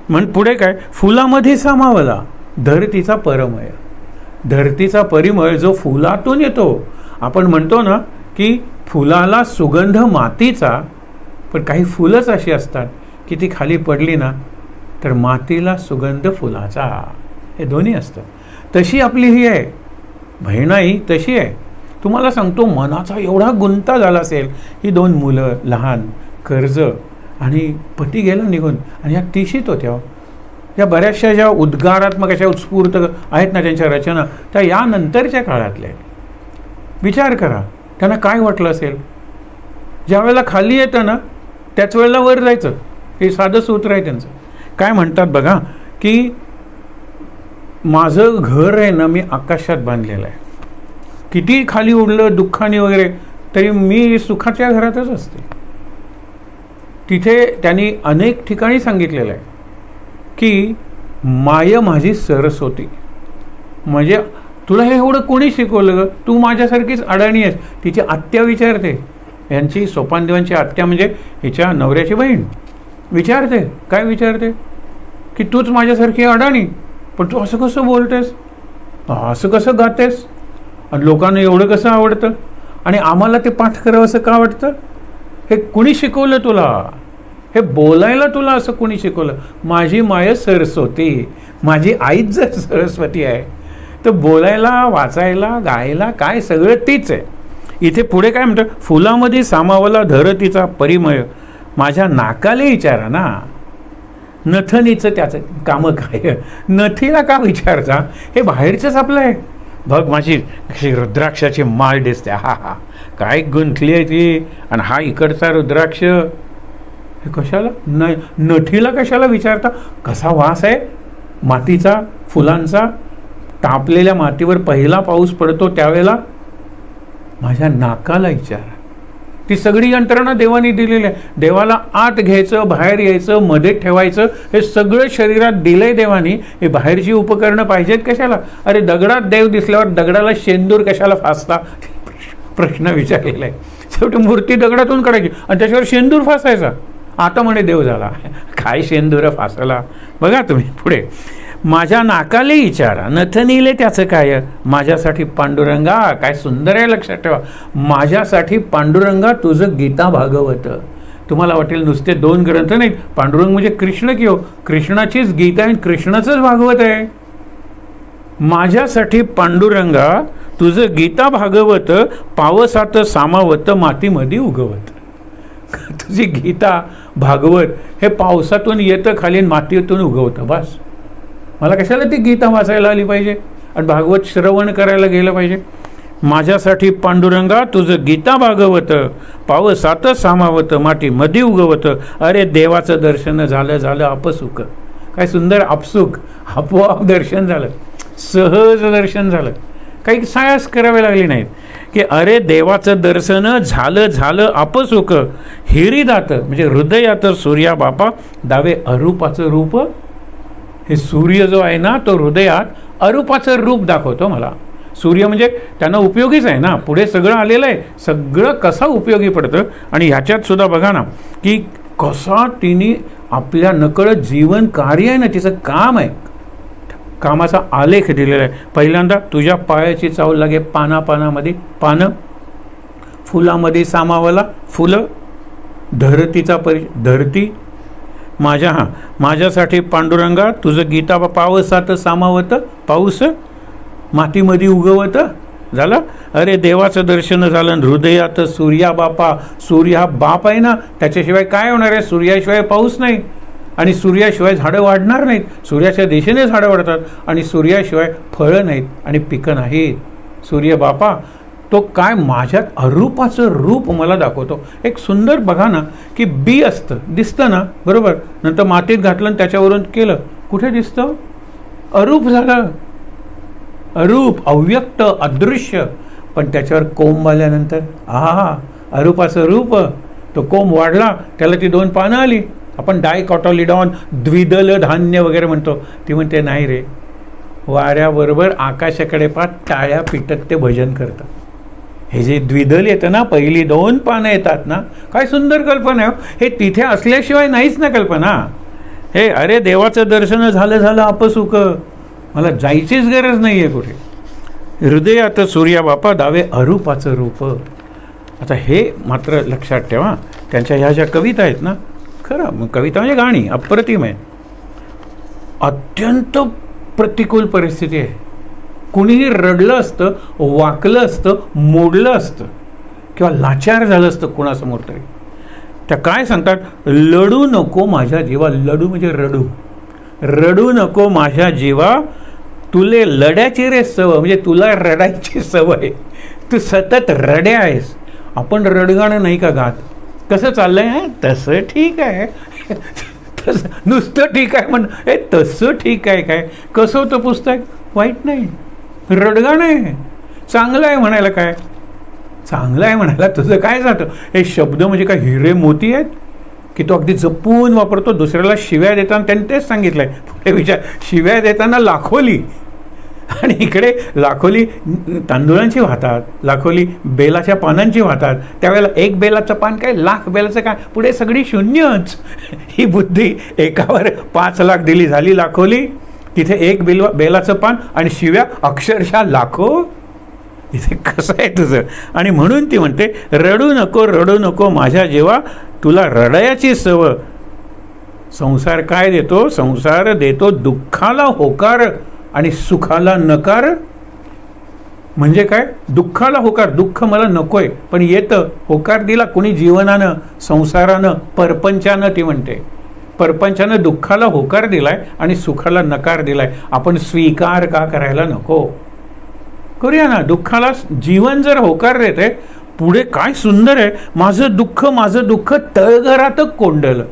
म्हण पुढे काय, फुलामध्ये सामावला धरतीचा परमय. धरतीचा परिमळ जो फुलातून येतो. आपण म्हणतो ना की फुलाला सुगंध मातीचा, पण काही फुलंच अशी असतात की ती खाली पडली ना तर मातीला सुगंध फुलाचा. हे दोन्ही असतं. तशी आपली ही आहे बहिणाई, तशी आहे. तुम्हाला सांगतो, मनाचा एवढा गुंता झाला असेल. ही 2 मुलं लहान, कर्ज, आणि पती गेला निघून, आणि ह्या तिशीत होत्या. या बऱ्याचशा ज्या उद्गारात्मक अशा उत्स्फूर्त आहेत ना त्यांच्या रचना, त्या यानंतरच्या काळातल्या. विचार करा त्यांना काय वाटलं असेल. ज्या वेळेला खाली येतं ना त्याच वेळेला वर जायचं. हे साधं सूत्र आहे त्यांचं. काय म्हणतात बघा की माझं घर आहे ना, मी आकाशात बांधलेलं आहे. किती खाली उडलं दुःखाने वगैरे तरी मी सुखाच्या घरातच असते. तिथे त्यांनी अनेक ठिकाणी सांगितलेलं आहे की माय माझी सरस्वती. म्हणजे तुला हे एवढं कोणी शिकवलं ग? तू माझ्यासारखीच अडाणी आहेस. तिची आत्या विचारते, यांची सोपानदेवांची आत्या म्हणजे हिच्या नवऱ्याची बहीण विचारते. काय विचारते? की तूच माझ्यासारखी अडाणी, पण तू असं कसं बोलतेस, असं कसं गातेस, आणि लोकांना एवढं कसं आवडतं, आणि आम्हाला ते पाठ करावं असं का वाटतं? हे कुणी शिकवलं तुला? हे बोलायला तुला असं कुणी शिकवलं? माझी माय सरस्वती. माझी आईच जर सरस्वती आहे तर बोलायला, वाचायला, गायला काय सगळं तीच आहे. इथे पुढे काय म्हणतं, फुलामध्ये सामावला धरतीचा परिमय, माझ्या नाकाले विचारा ना. नथनीचं त्याचं कामं काय, नथीला का विचारता, हे बाहेरचंच आपलं आहे. बघ माझी रुद्राक्षाची माळ दिसते, हा हा काय गुंतली आहे ती, आणि हा इकडचा रुद्राक्ष, हे कशाला नथीला कशाला विचारता. कसा वास आहे मातीचा, फुलांचा. तापलेल्या मातीवर पहिला पाऊस पडतो त्यावेळेला माझ्या नाकाला विचारा. ती सगळी यंत्रणा देवाने दिलेली आहे. देवाला आत घ्यायचं, बाहेर यायचं, मध्ये ठेवायचं, हे सगळं शरीरात दिलंय देवाने. हे बाहेरची उपकरणं पाहिजेत कशाला. अरे दगडात देव दिसल्यावर दगडाला शेंदूर कशाला फासता, प्रश्न विचारलेला आहे. शेवटी मूर्ती दगडातून काढायची आणि त्याच्यावर शेंदूर फासायचा. आता म्हणे देव झाला, काय शेंदूर फासला. बघा तुम्ही पुढे, माझ्या नाकाले विचारा, नथनीले त्याचं काय, माझ्यासाठी पांडुरंगा. काय सुंदर आहे, लक्षात ठेवा. माझ्यासाठी पांडुरंगा तुझं गीता भागवत. तुम्हाला वाटेल नुसते 2 ग्रंथ नाहीत, पांडुरंग म्हणजे कृष्ण की हो, कृष्णाचीच गीता आणि कृष्णाचंच भागवत आहे. माझ्यासाठी पांडुरंगा तुझं गीता भागवत, पावसात सामावत मातीमध्ये उगवत. तुझी गीता भागवत हे पावसातून येतं खाली, मातीतून उगवतं. बस मला कशाला ती गीता वाचायला आली पाहिजे आणि भागवत श्रवण करायला गेलं पाहिजे. माझ्यासाठी पांडुरंगा तुझं गीता भागवत, पावसात सामावत मातीमध्ये उगवत. अरे देवाचं दर्शन झालं झालं आपसुक. काय सुंदर, आपसुक, आपोआप दर्शन झालं, सहज दर्शन झालं, काही सायास करावे लागले नाहीत. की अरे देवाचं दर्शन झालं झालं आपसुक, हिरीदात म्हणजे हृदयात सूर्या बापा दावे अरूपाचं रूप. हे सूर्य जो आहे ना, तो हृदयात अरूपाचं रूप दाखवतो मला. सूर्य म्हणजे त्यांना उपयोगीच आहे ना, पुढे सगळं आलेलं आहे, सगळं कसं उपयोगी पडतं. आणि ह्याच्यात सुद्धा बघा ना, की कसा तिने आपल्या नकळत जीवन कार्य आहे ना, तिचं काम आहे, कामाचा आलेख दिलेला आहे. पहिल्यांदा तुझ्या पायाची चावल लागे पानापानामध्ये पानं, फुलामध्ये सामावला फुलं, धरतीचा धरती. माझ्यासाठी पांडुरंगा तुझं गीता पावसात सामावत, पाऊस मातीमध्ये उगवत. झालं. अरे देवाचं दर्शन झालं, हृदयात सूर्या बापा. सूर्य हा बाप आहे ना, त्याच्याशिवाय काय होणार आहे. सूर्याशिवाय पाऊस नाही आणि सूर्याशिवाय झाडं वाढणार नाहीत. सूर्याच्या दिशेने झाडं वाढतात आणि सूर्याशिवाय फळं नाहीत आणि पिकं नाहीत. सूर्य बापा तो काय माझ्यात अरूपाचं रूप मला दाखवतो. एक सुंदर बघा ना, की बी असतं, दिसतं ना, बरोबर, नंतर मातीत घातलं आणि त्याच्यावरून केलं, कुठे दिसतं, अरूप झालं. अरूप, अव्यक्त, अदृश्य. पण त्याच्यावर कोंब आल्यानंतर अरूपाचं रूप. तो कोंब वाढला, त्याला ती 2 पानं आली. आपण डायकॉटॉलिडॉन, द्विदल धान्य वगैरे म्हणतो. ती म्हणते नाही रे, वाऱ्याबरोबर आकाशाकडे पाहत टाळ्या पिटत ते भजन करतं. हे जे द्विदल येतं ना, पहिली 2 पानं येतात ना, काय सुंदर कल्पना आहे. हे तिथे असल्याशिवाय नाहीच ना कल्पना. हे अरे देवाचं दर्शन झालं झालं आपसुक, मला जायचीच गरज नाही आहे कुठे. हृदयात सूर्या बापा दावे अरूपाचं रूप. आता हे मात्र लक्षात ठेवा. त्यांच्या ह्या ज्या कविता आहेत ना, खरं कविता म्हणजे गाणी अप्रतिम आहे. अत्यंत प्रतिकूल परिस्थिती आहे. कुणीही रडलं असतं, वाकलं असतं, मोडलं असतं किंवा लाचार झालं असतं कुणासमोर तरी. त्या काय सांगतात, लढू नको माझ्या जीवा. लढू म्हणजे रडू. रडू नको माझ्या जीवा, तुले लढ्याची रे सवय, म्हणजे तुला रडायची सवय, तू सतत रड्या आहेस. आपण रडगाणं नाही का गात. कसं चाललंय, आहे तसं ठीक आहे, तसं नुसतं ठीक आहे म्हण, हे तसं ठीक आहे. काय कसं होतं पुस्तक, वाईट नाही, रडगाणं आहे, चांगलं आहे म्हणायला. काय चांगलं आहे म्हणायला तुझं काय जातं. हे शब्द म्हणजे काय हिरे मोती आहेत की तो अगदी जपून वापरतो. दुसऱ्याला शिव्या देताना त्यांनी तेच सांगितलं आहे. पुढे विचार, शिव्या देताना लाखोली, आणि इकडे लाखोली तांदुळांची वाहतात, लाखोली बेलाच्या पानांची वाहतात. त्यावेळेला 1 बेलाचं पान काय, लाख बेलाचं काय, पुढे सगळी शून्यच. ही बुद्धी एकावर 5 लाख दिली, झाली लाखोली. तिथे 1 बेलाचं पान आणि शिव्या अक्षरशः लाखो. इथे कसं आहे तुझं. आणि म्हणून ती म्हणते, रडू नको रडू नको माझ्या जीवा, तुला रडायची सवय. संसार काय देतो, संसार देतो दुःखाला होकार आणि सुखाला नकार. म्हणजे काय, दुःखाला होकार, दुःख मला नकोय पण येतं, होकार दिला कोणी जीवनानं, संसारानं, परपंचानं. ती म्हणते परपंचानं दुःखाला होकार दिलाय आणि सुखाला नकार दिलाय. आपण स्वीकार का करायला नको? करूया ना. दुःखाला जीवन जर होकार देते, पुढे काय सुंदर आहे, माझं दुःख तळघरात कोंडलं.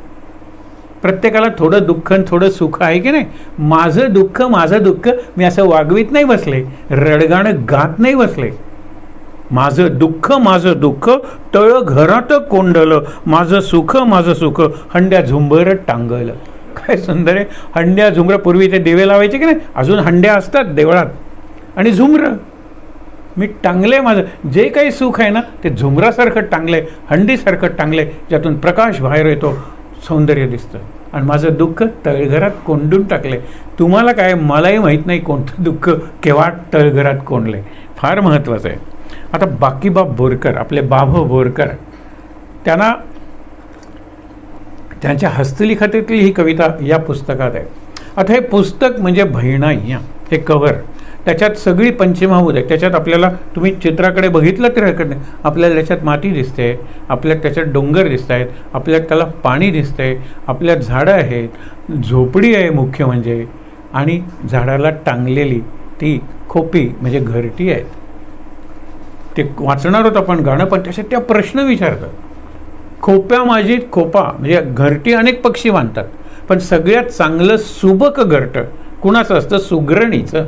प्रत्येकाला थोडं दुःख आणि थोडं सुख आहे की नाही. माझं दुःख मी असं वागवीत नाही बसले, रडगाणं गात नाही बसले. माझं दुःख तळघरात कोंडलं, माझं सुख हंड्या झुंबर टांगलं. काय सुंदर आहे. हंड्या झुंबर, पूर्वी ते दिवे लावायचे की नाही, अजून हंड्या असतात देवळात, आणि झुंबर मी टांगले. माझं जे काही सुख आहे ना ते झुंबरासारखं टांगलंय, हंडीसारखं टांगलंय, ज्यातून प्रकाश बाहेर येतो, सौंदर्य दिसतं. आणि माझं दुःख तळघरात कोंडून टाकले. तुम्हाला काय, मलाही माहीत नाही कोणतं दुःख केव्हा तळघरात कोंडले. फार महत्त्वाचं आहे. आता बाकीबाब बोरकर, आपले बाभ बोरकर, त्यांना त्यांच्या हस्तलिखितातली ही कविता या पुस्तकात आहे. आता हे पुस्तक म्हणजे बहिणाई, हे कव्हर, त्याच्यात सगळी पंचमहाभूत आहे. त्याच्यात आपल्याला, तुम्ही चित्राकडे बघितलं तर आपल्याला त्याच्यात माती दिसते, आपल्याला त्याच्यात डोंगर दिसत आहेत, आपल्याला त्याला पाणी दिसतंय, आपल्यात झाडं आहेत, झोपडी आहे मुख्य म्हणजे, आणि झाडाला टांगलेली ती खोपी म्हणजे घरटी आहेत. ते वाचणार होतं आपण गाणं, पण त्याच्यात त्या प्रश्न विचारतात. खोप्या माझी खोपा म्हणजे घरटी अनेक पक्षी बांधतात, पण सगळ्यात चांगलं सुबक घरटं कुणाचं असतं? सुगरणीचं.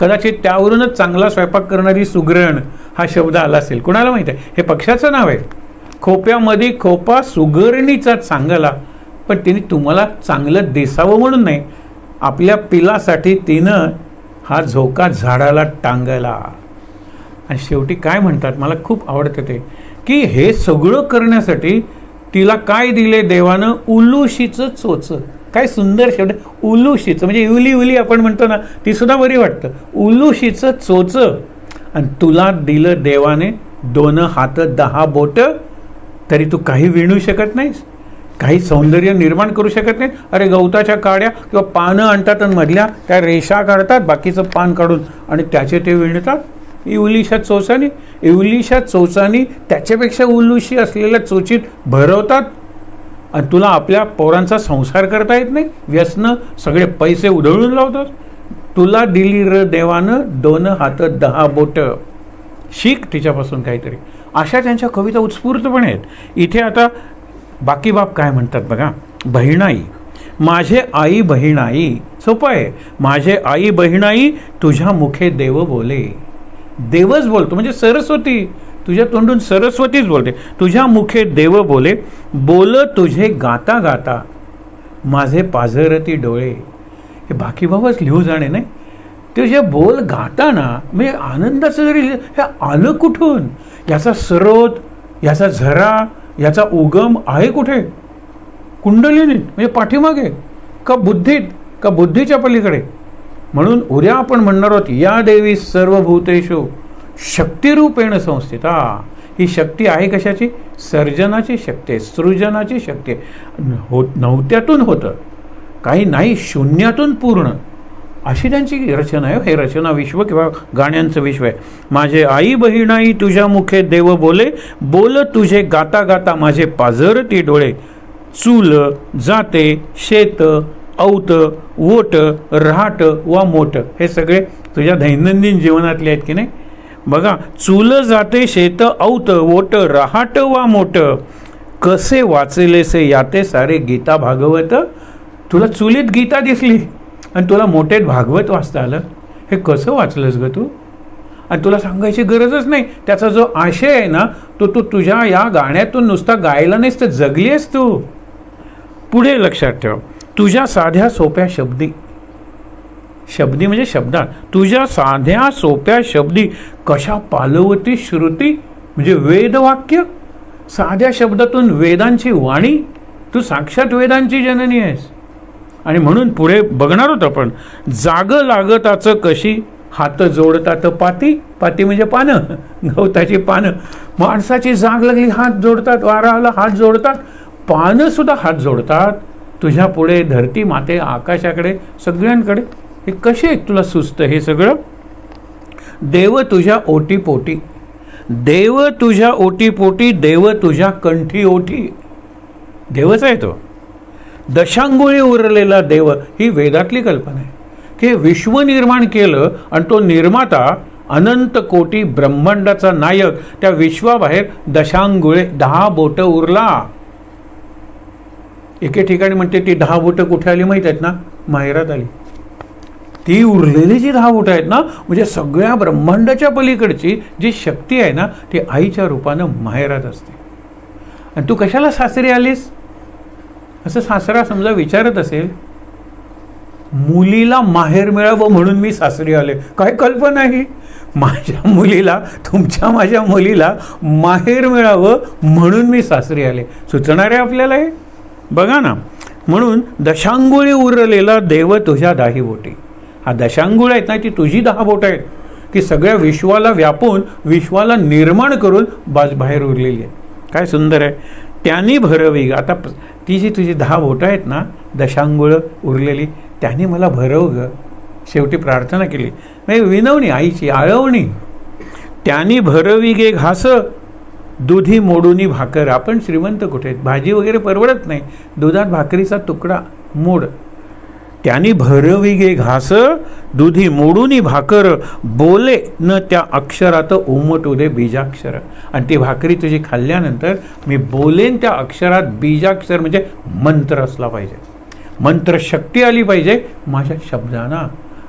कदाचित त्यावरूनच चांगला स्वयंपाक करणारी सुगरण हा शब्द आला असेल, कुणाला माहीत आहे. हे पक्षाचं नाव आहे. खोप्यामध्ये खोपा सुगरणीचा चांगला, पण तिने तुम्हाला चांगलं दिसावं म्हणून नाही, आपल्या पिलासाठी तिनं हा झोका झाडाला टांगला. आणि शेवटी काय म्हणतात, मला खूप आवडतं ते, की हे सगळं करण्यासाठी तिला काय दिले देवानं? उलुशीचं चोच. काय सुंदर शब्द, उलुशीचं म्हणजे उली आपण म्हणतो ना, ती सुद्धा बरी वाटतं. उलुशीचं चोच. आणि तुला दिलं देवाने 2 हात 10 बोट, तरी तू काही विणू शकत नाहीस, काही सौंदर्य निर्माण करू शकत नाही. अरे गवताच्या काड्या किंवा पानं आणतात आणि मधल्या त्या रेषा काढतात, बाकीचं पान काढून, आणि त्याचे ते विणतात. इवलीशा चोचानी त्याच्यापेक्षा उलुशी असलेल्या चोचीत भरवतात. आणि तुला आपल्या पोरांचा संसार करता येत नाही, व्यसनं सगळे पैसे उधळून लावतात. तुला दिली र देवानं 2 हात 10 बोट, शिक तिच्यापासून काहीतरी. अशा त्यांच्या कविता उत्स्फूर्तपणे आहेत. इथे आता बाकी बाप काय म्हणतात बघा. बहिणाई, माझे आई बहिणाई, सोपं आहे. माझे आई बहिणाई तुझ्या मुखे देव बोले. देवच बोलतो म्हणजे सरस्वती, तुझ्या तोंडून सरस्वतीच बोलते. तुझ्या मुखे देव बोले, बोल तुझे गाता गाता माझे पाझरती डोळे. हे बाकी बाबाच लिहू जाणे नाही, तुझे बोल गाताना म्हणजे आनंदाचं जरी हे आलं कुठून? याचा स्रोत, याचा झरा, याचा उगम आहे कुठे? कुंडलिनीत म्हणजे पाठीमागे, का बुद्धीत, का बुद्धीच्या पलीकडे? म्हणून उद्या आपण म्हणणार आहोत, या देवी सर्वभूतेषु शक्तिरूपेण संस्थिता. ही शक्ती आहे कशाची? सर्जनाची शक्ती आहे, सृजनाची शक्ती आहे. नव्हत्यातून होतं, काही नाही, शून्यातून पूर्ण, अशी त्यांची रचना आहे. हे रचना विश्व किंवा गाण्यांचं विश्व आहे. माझे आई बहिणाई तुझ्या मुखे देव बोले, बोल तुझे गाता गाता माझे पाझरती डोळे. चूल जाते शेत औत वोट रहाट वा मोठ, हे सगळे तुझ्या दैनंदिन जीवनातले आहेत की नाही. बघा, चूल जाते शेत औत वोट रहाट वा मोठ, कसे वाचलेसे याते सारे गीता भागवत. तुला चुलीत गीता दिसली आणि तुला मोठेत भागवत वाचता आलं, हे कसं वाचलंस ग तू? आणि तुला सांगायची गरजच नाही, त्याचा जो आशय आहे ना तो तू तुझ्या या गाण्यातून नुसता गायला नाहीस तर जगली आहेस तू. पुढे लक्षात ठेव, तुझ्या साध्या सोप्या शब्दी, शब्दी म्हणजे शब्दात, तुझ्या साध्या सोप्या शब्दी कशा पालवती श्रुती म्हणजे वेदवाक्य. साध्या शब्दातून वेदांची वाणी, तू साक्षात वेदांची जननी आहेस. आणि म्हणून पुढे बघणार होतो आपण, जाग लागताच कशी हात जोडतात पाती. पाती म्हणजे पानं, गवताची पानं. माणसाची जाग लागली हात जोडतात, वारा आला हात जोडतात, पानं सुद्धा हात जोडतात. तुझ्या पुढे धरती माते, आकाशाकडे, सगळ्यांकडे. हे कसे तुला सुचतं हे सगळं? देव तुझ्या ओटीपोटी, देव तुझ्या ओटीपोटी, देव तुझ्या कंठी ओठी. देवच आहे तो. दशांगुळी उरलेला देव ही वेदातली कल्पना आहे की विश्व निर्माण केलं आणि तो निर्माता अनंत कोटी ब्रह्मांडाचा नायक त्या विश्वाबाहेर दशांगुळे 10 बोटं उरला. एके ठिकाणी म्हणते ती 10 बोटं कुठे आली माहीत आहेत ना? माहेरात आली. ती उरलेली जी 10 बोटं आहेत ना, म्हणजे सगळ्या ब्रह्मांडाच्या पलीकडची जी शक्ती आहे ना, ती आईच्या रूपानं माहेरात असते. आणि तू कशाला सासरी आलीस असं सासरा समजा विचारत असेल, मुलीला माहेर मिळावं म्हणून मी सासरी आले. काय कल्पना ही? माझ्या मुलीला, तुमच्या माझ्या मुलीला माहेर मिळावं म्हणून मी सासरी आले. सुचणार आहे आपल्याला हे? बघा ना. म्हणून दशांगुळी उरलेला देव तुझ्या 10 बोटी. हा दशांगुळ आहेत ना, ती तुझी 10 बोटं आहेत की सगळ्या विश्वाला व्यापून विश्वाला निर्माण करून बाहेर उरलेली आहे. काय सुंदर आहे. त्यांनी भरवी. आता ती जी तुझी 10 बोटं आहेत ना, दशांगुळं उरलेली, त्याने मला भरव ग. शेवटी प्रार्थना केली, म्हणजे विनवणी, आईची आळवणी. त्यांनी भरवी गे घास, दुधी मोडूनी भाकर. आपण श्रीमंत कुठे आहेत? भाजी वगैरे परवडत नाही, दुधात भाकरीचा तुकडा मोड. त्यांनी भरवी गे घास, दुधी मोडूनी भाकर, बोले न त्या अक्षरात उमटू दे बीजाक्षर. आणि ती भाकरी तुझी खाल्ल्यानंतर मी बोलेन त्या अक्षरात बीजाक्षर, म्हणजे मंत्र असला पाहिजे, मंत्रशक्ती आली पाहिजे माझ्या शब्दांना.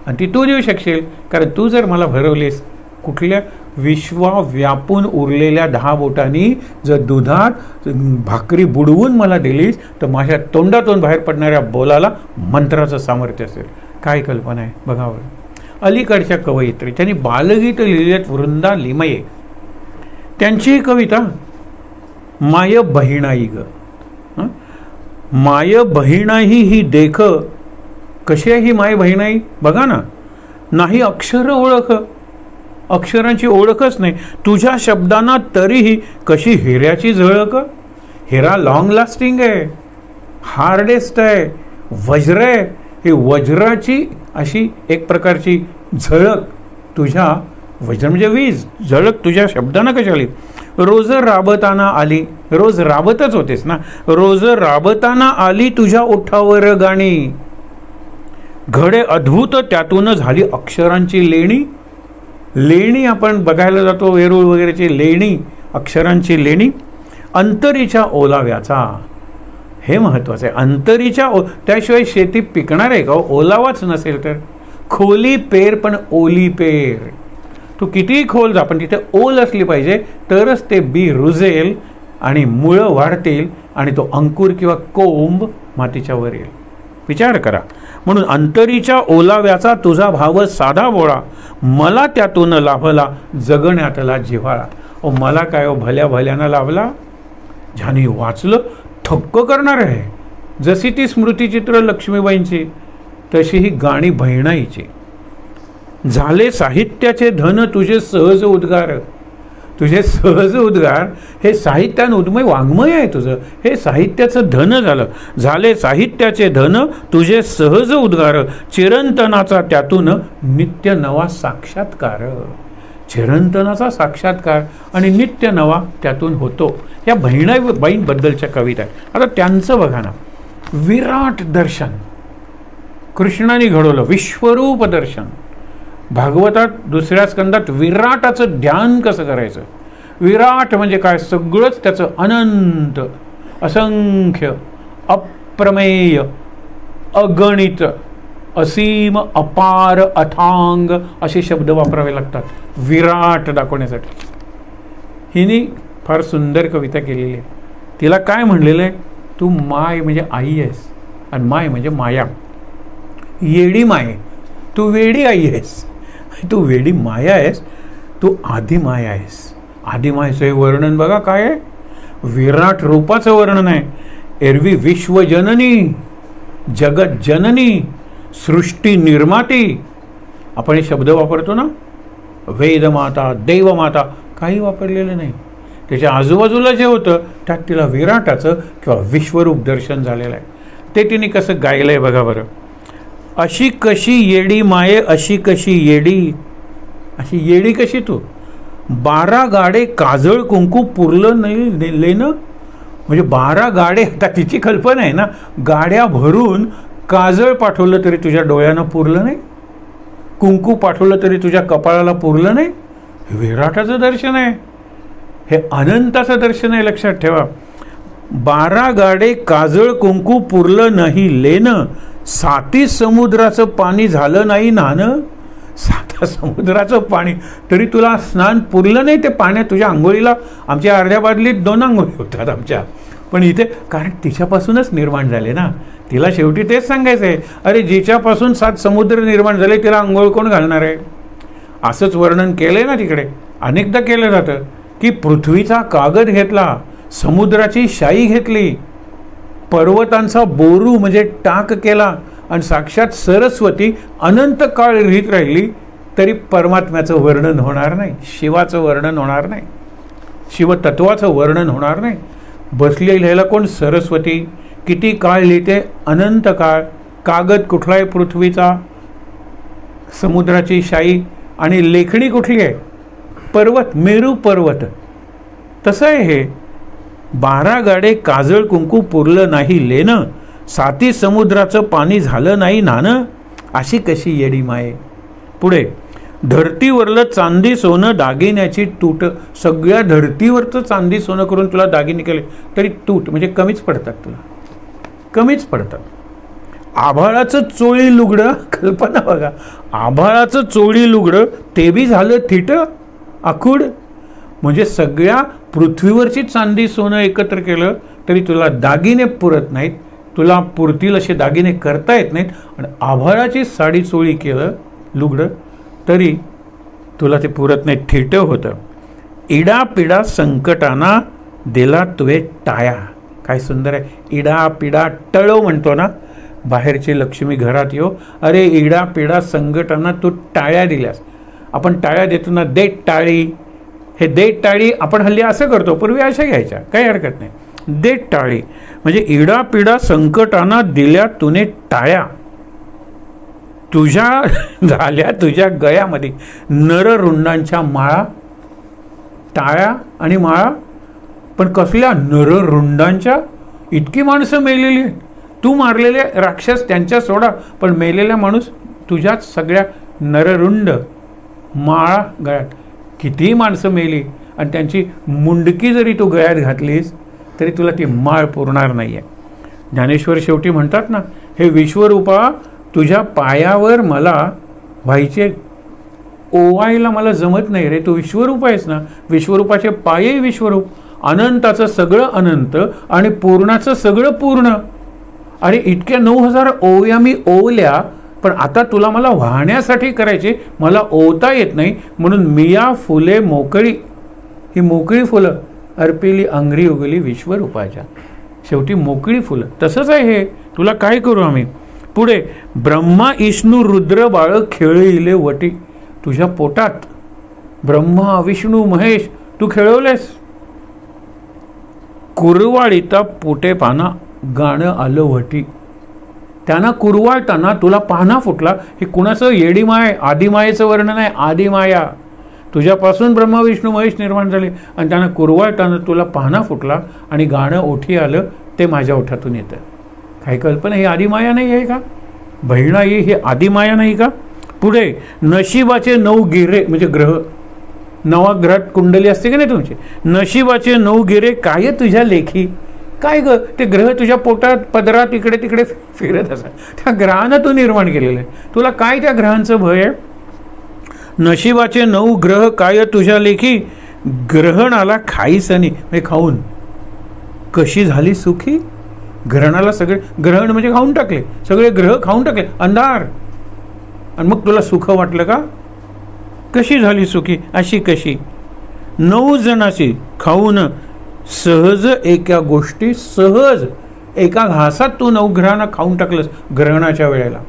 आणि ती तू देऊ शकशील, कारण तू जर मला भरवलीस, कुठल्या विश्वा व्यापून उरलेल्या 10 बोटांनी जर दुधात भाकरी बुडवून मला दिलीस, तर माझ्या तोंडातून बाहेर पडणाऱ्या बोलाला मंत्राचं सामर्थ्य असेल. काय कल्पना आहे बघावं. अलीकडच्या कवयित्री त्यांनी बालगीत लिहिलेत वृंदा लिमये. त्यांची कविता माय बहिणाई ग. माय बहिणाई ही देख. कशी आहे ही माय बहिणाई? बघा ना. नाही अक्षर ओळख, अक्षरांची ओळखच नाही. तुझ्या शब्दांना तरीही कशी हिऱ्याची झळक. हिरा लॉंग लास्टिंग आहे, हार्डेस्ट आहे, वज्र आहे. ही वज्राची अशी एक प्रकारची झळक तुझ्या, वज्र म्हणजे वीज, झळक तुझ्या शब्दांना कशी आली. रोज राबताना आली, रोज राबतच होतेस ना, रोज राबताना आली तुझ्या ओठावर गाणी. घडे अद्भुत त्यातून झाली अक्षरांची लेणी. लेणी आपण बघायला जातो, वेरूळ वगैरेची लेणी, अक्षरांची लेणी. अंतरीच्या ओलाव्याचा, हे महत्त्वाचं आहे. अंतरीच्या त्याशिवाय शेती पिकणार आहे का? ओलावाच नसेल तर. खोली पेर पण ओली पेर. तू कितीही खोल जा, पण तिथे ओल असली पाहिजे, तरच ते बी रुजेल आणि मुळं वाढतील आणि तो अंकुर किंवा कोंब मातीच्या वर येईल. विचार करा. म्हणून अंतरीच्या ओलाव्याचा तुझा भाव साधा बोळा, मला त्यातून लाभला जगण्यातला जिव्हाळा. ओ मला काय ओ भल्या भल्यानं लाभला. ज्याने वाचलं थक्क करणार आहे. जशी ती स्मृतिचित्र लक्ष्मीबाईंची, तशी ही गाणी बहिणाईची. झाले साहित्याचे धन तुझे सहज उद्गार. तुझे सहज उद्गार हे साहित्यानं उद्मय वाङ्मय आहे तुझं, हे साहित्याचं धन झालं. झाले साहित्याचे धन तुझे सहज उद्गार, चिरंतनाचा त्यातून नित्य नवा साक्षात्कार. चिरंतनाचा साक्षात्कार आणि नित्य नवा त्यातून होतो. या बहिणाबाईंबद्दलच्या कविता आहेत. आता त्यांचं बघा ना. विराट दर्शन कृष्णाने घडवलं, विश्वरूप दर्शन. भागवतात 2ऱ्या स्कंदात विराटाचं ध्यान कसं करायचं. विराट म्हणजे काय? सगळंच त्याचं अनंत, असंख्य, अप्रमेय, अगणित, असीम, अपार, अथांग असे शब्द वापरावे लागतात विराट दाखवण्यासाठी. हिने फार सुंदर कविता केलेली आहे. तिला काय म्हणलेलं आहे? तू माय म्हणजे आई आहेस आणि माय म्हणजे माया. येडी माय, तू वेडी आई आहेस, तू वेडी माया आहेस, तू आधी माया आहेस. आधी मायचं हे वर्णन बघा काय आहे. विराट रूपाचं वर्णन आहे. एरवी विश्वजननी, जगत जननी, सृष्टी निर्माती. आपण हे शब्द वापरतो ना, वेदमाता, देवमाता, काही वापरलेलं नाही. त्याच्या आजूबाजूला जे होतं त्यात तिला विराटाचं किंवा विश्वरूप दर्शन झालेलं आहे. ते तिने कसं गायलं आहे बघा बरं. अशी कशी येडी माये, अशी कशी येडी, अशी येडी कशी तू? 12 गाडे काजळ कुंकू पुरलं नाही लेणं, म्हणजे 12 गाडे, आता तिची कल्पना आहे ना, गाड्या भरून काजळ पाठवलं तरी तुझ्या डोळ्यानं पुरलं नाही, कुंकू पाठवलं तरी तुझ्या कपाळाला पुरलं नाही. हे विराटाचं दर्शन आहे, हे अनंताचं दर्शन आहे, लक्षात ठेवा. 12 गाडे काजळ कुंकू पुरलं नाही लेणं, 7 समुद्राचं पाणी झालं नाही नाणं. 7 समुद्राचं पाणी तरी तुला स्नान पुरलं नाही. ते पाण्यात तुझ्या आंघोळीला आमच्या अर्ध्या बादलीत 2 आंघोळी होतात आमच्या. पण इथे कारण तिच्यापासूनच निर्माण झाले ना, तिला शेवटी तेच सांगायचं आहे, अरे जिच्यापासून 7 समुद्र निर्माण झाले तिला आंघोळ कोण घालणार आहे? असंच वर्णन केलंय ना तिकडे, अनेकदा केलं जातं की पृथ्वीचा कागद घेतला, समुद्राची शाई घेतली, पर्वतांचा बोरू म्हणजे टाक केला आणि साक्षात सरस्वती अनंत काळ लिहित राहिली तरी परमात्म्याचं वर्णन होणार नाही, शिवाचं वर्णन होणार नाही, शिवतत्वाचं वर्णन होणार नाही. बसली लिहायला कोण? सरस्वती. किती काळ लिहिते? अनंत काळ. कागद कुठला आहे? पृथ्वीचा, समुद्राची शाई. आणि लेखणी कुठली आहे? पर्वत, मेरू पर्वत. तसं आहे हे. 12 गाडे काजळ कुंकू पुरलं नाही लेणं, 7 समुद्राचं पाणी झालं नाही नाणं. अशी कशी येडी माये? पुढे, धरतीवरलं चांदी सोनं दागिन्याची तूट. सगळ्या धरतीवरचं चांदी सोनं करून तुला दागिने केले तरी तूट म्हणजे कमीच पडतात, तुला कमीच पडतात. आभाळाचं चोळी लुगडं, कल्पना बघा, आभाळाचं चोळी लुगडं ते बी झालं थिट आखूड. म्हणजे सगळ्या पृथ्वीवरची चांदी सोनं एकत्र केलं तरी तुला दागिने पुरत नाहीत, तुला पुरतील असे दागिने करता येत नाहीत. आणि आभाळाची साडी चोळी केलं लुगडं तरी तुला ते पुरत नाही, थिटं होतं. इडा पिडा संकटाना दिला तुवे टाया. काय सुंदर आहे. इडा पिडा टळो म्हणतो ना, बाहेरची लक्ष्मी घरात येऊ, अरे इडा पिडा संकटांना तू टाळ्या दिल्यास. आपण टाळ्या देतो ना, दे टाळी. हे दे टाळी आपण हल्ली असं करतो, पूर्वी अशा घ्यायच्या, काही हरकत नाही. दे टाळी म्हणजे इडा पिडा संकटांना दिल्या तुने टाळ्या. तुझ्या झाल्या तुझ्या गळ्यामध्ये नररुंडांच्या माळा. टाळ्या आणि माळा, पण कसल्या नररुंडांच्या? इतकी माणसं मेलेली आहेत. तू मारलेले राक्षस त्यांच्या सोडा, पण मेलेला माणूस तुझ्याच सगळ्या नररुंड माळा गळ्यात. किती माणसं मेली आणि त्यांची मुंडकी जरी तू गळ्यात घातलीस तरी तुला ती माळ पुरणार नाही आहे. ज्ञानेश्वर शेवटी म्हणतात ना, हे विश्वरूपा तुझ्या पायावर मला व्हायचे, ओवायला मला जमत नाही रे. तू विश्वरूप आहेस ना, विश्वरूपाचे पायही विश्वरूप, अनंताचं सगळं अनंत आणि पूर्णाचं सगळं पूर्ण. अरे इतक्या 9000 ओव्या मी ओवल्या, पण आता तुला मला वाहण्यासाठी करायचे, मला ओवता येत नाही. म्हणून मिया फुले मोकळी, ही मोकळी फुलं अर्पिली अंगरी उगली विश्वरूपाच्या. शेवटी मोकळी फुलं. तसंच आहे हे. तुला काय करू आम्ही? पुढे, ब्रह्मा विष्णू रुद्र बाळ खेळले वटी. तुझ्या पोटात ब्रह्मा विष्णू महेश तू खेळवलेस. कुरवाळीता पोटे पाना गाणं आलं वटी. त्यांना कुरवाळताना तुला पाना फुटला. हे कुणाचं? येडीमाय, आदिमायेचं वर्णन आहे. आदिमाया, तुझ्यापासून ब्रह्मा विष्णू महेश निर्माण झाले आणि त्यांना कुरवाळताना तुला पाना फुटला आणि गाणं ओठी आलं, ते माझ्या ओठातून येतं. काही कल्पना? ही आदिमाया नाही आहे का? बहिणाई ही आदिमाया नाही का? पुढे, नशिबाचे 9 गिरे म्हणजे ग्रह. नवग्रहात कुंडली असते की नाही तुमची? नशिबाचे 9 गिरे काय तुझ्या लेखी. काय ग, ते ग्रह तुझ्या पोटात पदरात इकडे तिकडे फिरत असतात. त्या ग्रहानं तू निर्माण केलेलं आहे. तुला काय त्या ग्रहांचं भय आहे? नशिबाचे 9 ग्रह काय तुझ्या लेखी, ग्रहणाला खाईसनी म्हणजे खाऊन कशी झाली सुखी. ग्रहणाला सगळे, ग्रहण म्हणजे खाऊन टाकले, सगळे ग्रह खाऊन टाकले, अंधार. आणि मग तुला सुख वाटलं का? कशी झाली सुखी, अशी कशी. 9 जणांशी खाऊन सहज एका गोष्टी, सहज एका घासात तू 9 ग्रहांना खाऊन टाकलंस. ग्रहणाच्या वेळेला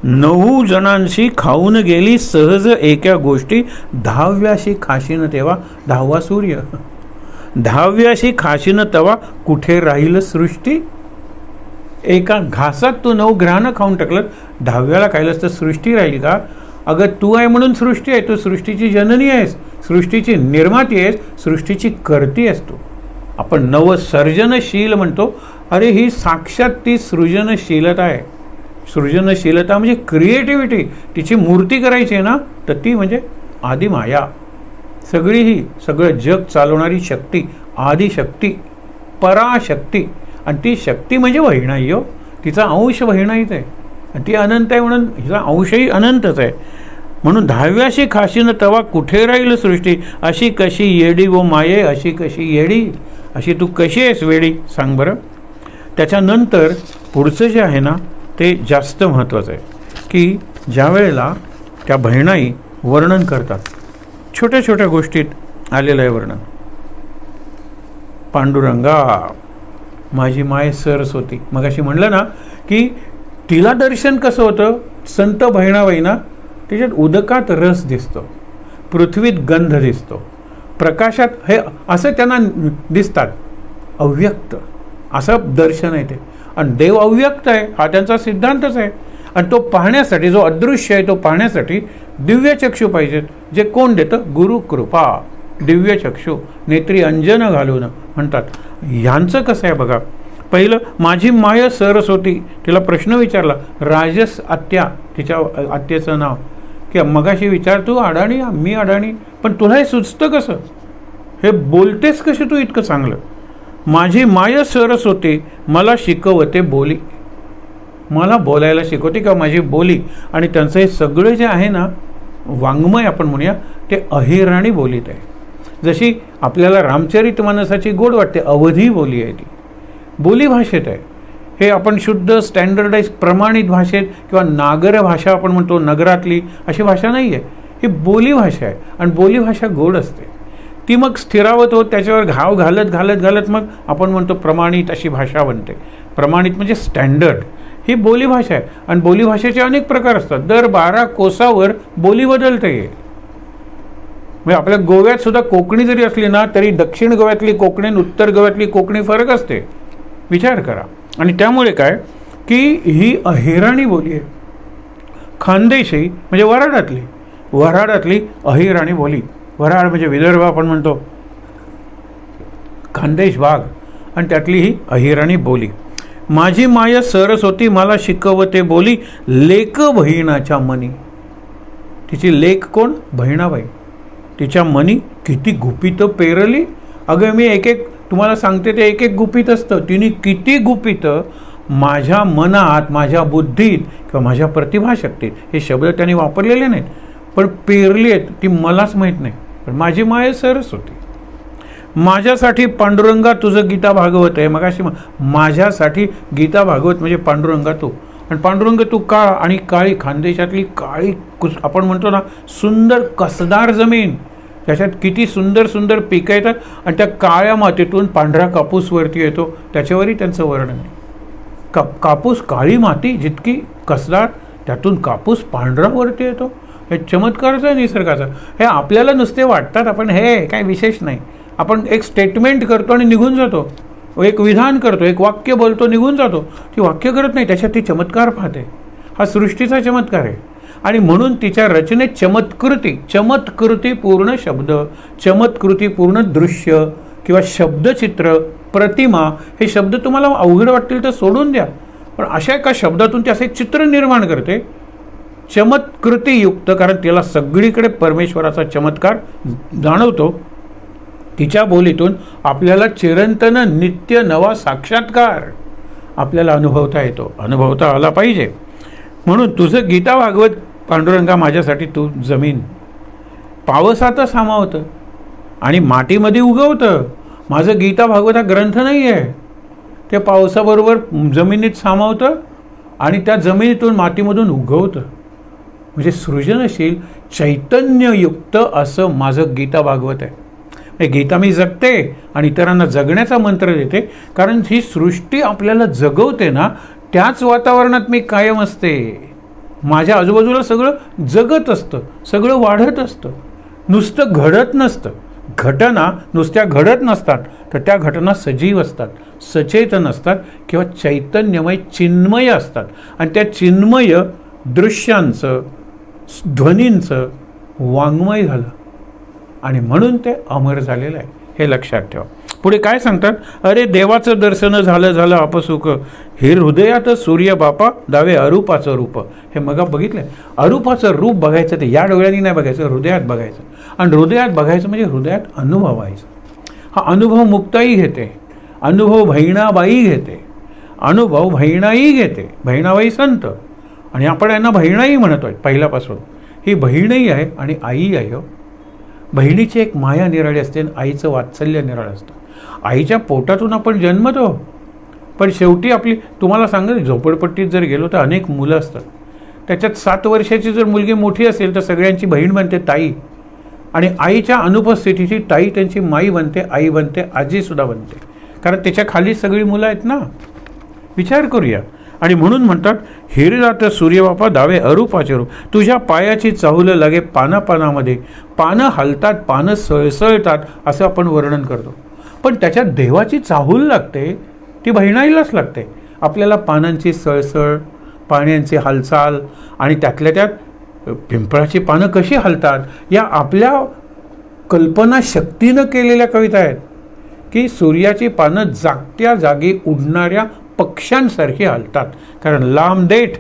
9 जणांशी खाऊन गेली सहज एका गोष्टी, 10व्याशी खाशीन तेव्हा 10वा सूर्य. 10व्याशी खाशीन तेव्हा कुठे राहील सृष्टी. एका घासात तू 9 ग्रहांना खाऊन टाकलं, 10व्याला खायलास तर सृष्टी राहील का? अगं तू आहे म्हणून सृष्टी आहे, तू सृष्टीची जननी आहेस, सृष्टीची निर्माती आहेस, सृष्टीची करती आहेस तू. आपण नवसर्जनशील म्हणतो, अरे ही साक्षात ती सृजनशीलता आहे. सृजनशीलता म्हणजे क्रिएटिव्हिटी. तिची मूर्ती करायची आहे ना, तर ती म्हणजे आदिमाया. सगळी ही सगळं जग चालवणारी शक्ती, आदिशक्ती, पराशक्ती. आणि ती शक्ती म्हणजे वहिणाई हो, तिचा अंश वहिणाईच आहे आणि ती अनंत आहे म्हणून हिचा अंशही अनंतच आहे. म्हणून 10व्याशी खाशीनं तवा कुठे राहील सृष्टी, अशी कशी येडी व माये, अशी कशी येडी, अशी तू कशी आहेस वेडी, सांग बरं. त्याच्यानंतर पुढचं जे आहे ना ते जास्त महत्त्वाचं आहे, की ज्या वेळेला त्या बहिणाई वर्णन करतात, छोट्या छोट्या गोष्टीत आलेलं आहे वर्णन. पांडुरंगा माझी माय सरस्वती. मग अशी म्हणलं ना की तिला दर्शन कसं होतं, संत बहिणाबाईंना त्याच्यात उदकात रस दिसतो, पृथ्वीत गंध दिसतो, प्रकाशात हे असं त्यांना दिसतात, अव्यक्त असं दर्शन आहे ते. आणि देव अव्यक्त आहे हा त्यांचा सिद्धांतच आहे. आणि तो पाहण्यासाठी, जो अदृश्य आहे तो पाहण्यासाठी दिव्य चक्षु पाहिजेत. जे कोण देतं, गुरु कृपा. दिव्य चक्षु, नेत्री अंजन घालून म्हणतात. ह्यांचं कसं आहे बघा. पहिलं, माझी माय सरस्वती. तिला प्रश्न विचारला, राजस आत्या, तिच्या आत्याचं नाव, की मगाशी विचार तू अडाणी, मी अडाणी, पण तुला हे सुचतं कसं, हे बोलतेस कसे तू इतकं चांगलं. माझी माय सरस्वती मला शिकवते बोली, मला बोलायला शिकवते किंवा माझी बोली. आणि त्यांचं हे सगळं जे आहे ना वाङ्मय आपण म्हणूया, ते अहिराणी बोलीत आहे. जशी आपल्याला रामचरितमानसाची गोड वाटते, अवधी बोली आहे ती, बोली भाषेत आहे. हे आपण शुद्ध स्टँडर्डाइज प्रमाणित भाषेत किंवा नागर भाषा आपण म्हणतो नगरातली, अशी भाषा नाही आहे. ही बोली भाषा आहे आणि बोली भाषा गोड असते. ती मग स्थिरावत होत त्याच्यावर घाव घालत घालत घालत मग आपण म्हणतो प्रमाणित अशी भाषा बनते. प्रमाणित म्हणजे स्टँडर्ड. ही बोली भाषा आहे. आणि बोली भाषेचे अनेक प्रकार असतात. दर 12 कोसावर बोली बदलते. म्हणजे आपल्या गोव्यात सुद्धा कोकणी जरी असली ना तरी दक्षिण गोव्यातली कोकणी आणि उत्तर गोव्यातली कोकणी फरक असते, विचार करा. आणि त्यामुळे काय की ही अहिराणी बोली आहे. खानदेशी म्हणजे वऱ्हाडातली अहिराणी बोली. वऱ्हाड म्हणजे विदर्भ आपण म्हणतो, खानदेश भाग, आणि त्यातली ही अहिराणी बोली. माझी माय सरस्वती मला शिकवते बोली, लेक बहिणाच्या मनी. तिची लेक कोण, बहिणाबाई. तिच्या मनी किती गुपितं पेरली. अगं मी एक एक तुम्हाला सांगते ते एक एक गुपित असतं. तिने किती गुपितं माझ्या मनात, माझ्या बुद्धीत किंवा माझ्या प्रतिभाशक्तीत, हे शब्द त्यांनी वापरलेले नाहीत पण पेरली आहेत, ती मलाच माहीत नाही. पण माझी माय सरस्वती. माझ्यासाठी पांडुरंगा तुझं गीता भागवत आहे. मग अशी माझ्यासाठी गीता भागवत म्हणजे पांडुरंगा तू. आणि पांडुरंग तू काळ आणि काळी, खानदेशातली काळी आपण म्हणतो ना सुंदर कसदार जमीन, त्याच्यात किती सुंदर सुंदर पिकं येतात आणि त्या काळ्या मातीतून पांढरा कापूस वरती येतो, त्याच्यावरही त्यांचं वर्णन आहे. कापूस, काळी माती जितकी कसदार, त्यातून कापूस पांढरा वरती येतो. हे चमत्कारच आहे निसर्गाचा. हे आपल्याला नुसते वाटतात, आपण हे काय विशेष नाही. आपण एक स्टेटमेंट करतो आणि निघून जातो, एक विधान करतो, एक वाक्य बोलतो, निघून जातो. ती वाक्य करत नाही, त्याच्यात ती चमत्कार पाहते. हा सृष्टीचा चमत्कार आहे. आणि म्हणून तिच्या रचनेत चमत्कृती पूर्ण शब्द, चमत्कृती पूर्ण दृश्य किंवा शब्दचित्र, प्रतिमा, हे शब्द तुम्हाला अवघड वाटतील तर सोडून द्या, पण अशा एका शब्दातून ते असे चित्र निर्माण करते, चमत्कृतीयुक्त. कारण तिला सगळीकडे परमेश्वराचा चमत्कार जाणवतो. तिच्या बोलीतून आपल्याला चिरंतन नित्य नवा साक्षात्कार आपल्याला अनुभवता येतो, अनुभवता आला पाहिजे. म्हणून तुझं गीता भागवत पांडुरंगा माझ्यासाठी तू जमीन. पावसात सामावतं आणि मातीमध्ये उगवतं. माझं गीता भागवत हा ग्रंथ नाही आहे, ते पावसाबरोबर जमिनीत सामावतं आणि त्या जमिनीतून मातीमधून उगवतं. म्हणजे सृजनशील चैतन्ययुक्त असं माझं गीता भागवत आहे. गीता मी जगते आणि इतरांना जगण्याचा मंत्र देते. कारण ही सृष्टी आपल्याला जगवते ना, त्याच वातावरणात मी कायम असते. माझ्या आजूबाजूला सगळं जगत असतं, सगळं वाढत असतं, नुसतं घडत नसतं. घटना नुसत्या घडत नसतात, तर त्या घटना सजीव असतात, सचेतन असतात किंवा चैतन्यमय चिन्मय असतात. आणि त्या चिन्मय दृश्यांचं, ध्वनींचं वाङ्मय झालं आणि म्हणून ते अमर झालेलं आहे, हे लक्षात ठेवा. पुढे काय सांगतात, अरे देवाचं दर्शन झालं झालं आपसुख, हे हृदयात सूर्य बापा दावे अरूपाचं रूप. हे मग बघितलं, अरूपाचं रूप बघायचं ते या डोळ्यांनी नाही बघायचं, हृदयात बघायचं. आणि हृदयात बघायचं म्हणजे हृदयात अनुभवायचं. हा अनुभव मुक्ताई घेते, अनुभव बहिणाबाई घेते, अनुभव बहिणाई घेते, बहिणाबाई संत, आणि आपण यांना बहिणाई म्हणतोय पहिल्यापासून. ही बहिणही आहे आणि आई आहे. हो, बहिणीची एक माया निराळी असते आणि आईचं वात्सल्य निराळं असतं. आईच्या पोटातून आपण जन्मतो, पण शेवटी आपली, तुम्हाला सांगत झोपडपट्टीत जर गेलो तर अनेक मुलं असतात. त्याच्यात 7 वर्षाची जर मुलगी मोठी असेल तर सगळ्यांची बहीण बनते ताई, आणि आईच्या अनुपस्थितीची ताई त्यांची माई बनते, आई बनते, आजीसुद्धा बनते, कारण त्याच्या खाली सगळी मुलं आहेत ना. विचार करूया. आणि म्हणून म्हणतात, हिरदात सूर्यबापा दावे अरूपाचे रूप, तुझ्या पायाची चाहुलं लागे पानापानामध्ये, पानं हलतात, पानं सळसळतात, असं आपण वर्णन करतो. पण त्याच्यात देवाची चाहूल लागते, ती बहिणाईलाच लागते. आपल्याला पानांची सळसळ, पाण्याची हालचाल, आणि त्यातल्या त्यात पिंपळाची पानं कशी हलतात, या आपल्या कल्पनाशक्तीनं केलेल्या कविता आहेत. की सूर्याची पानं जागत्या जागी उडणाऱ्या पक्ष्यांसारखी हलतात, कारण लांब देठ,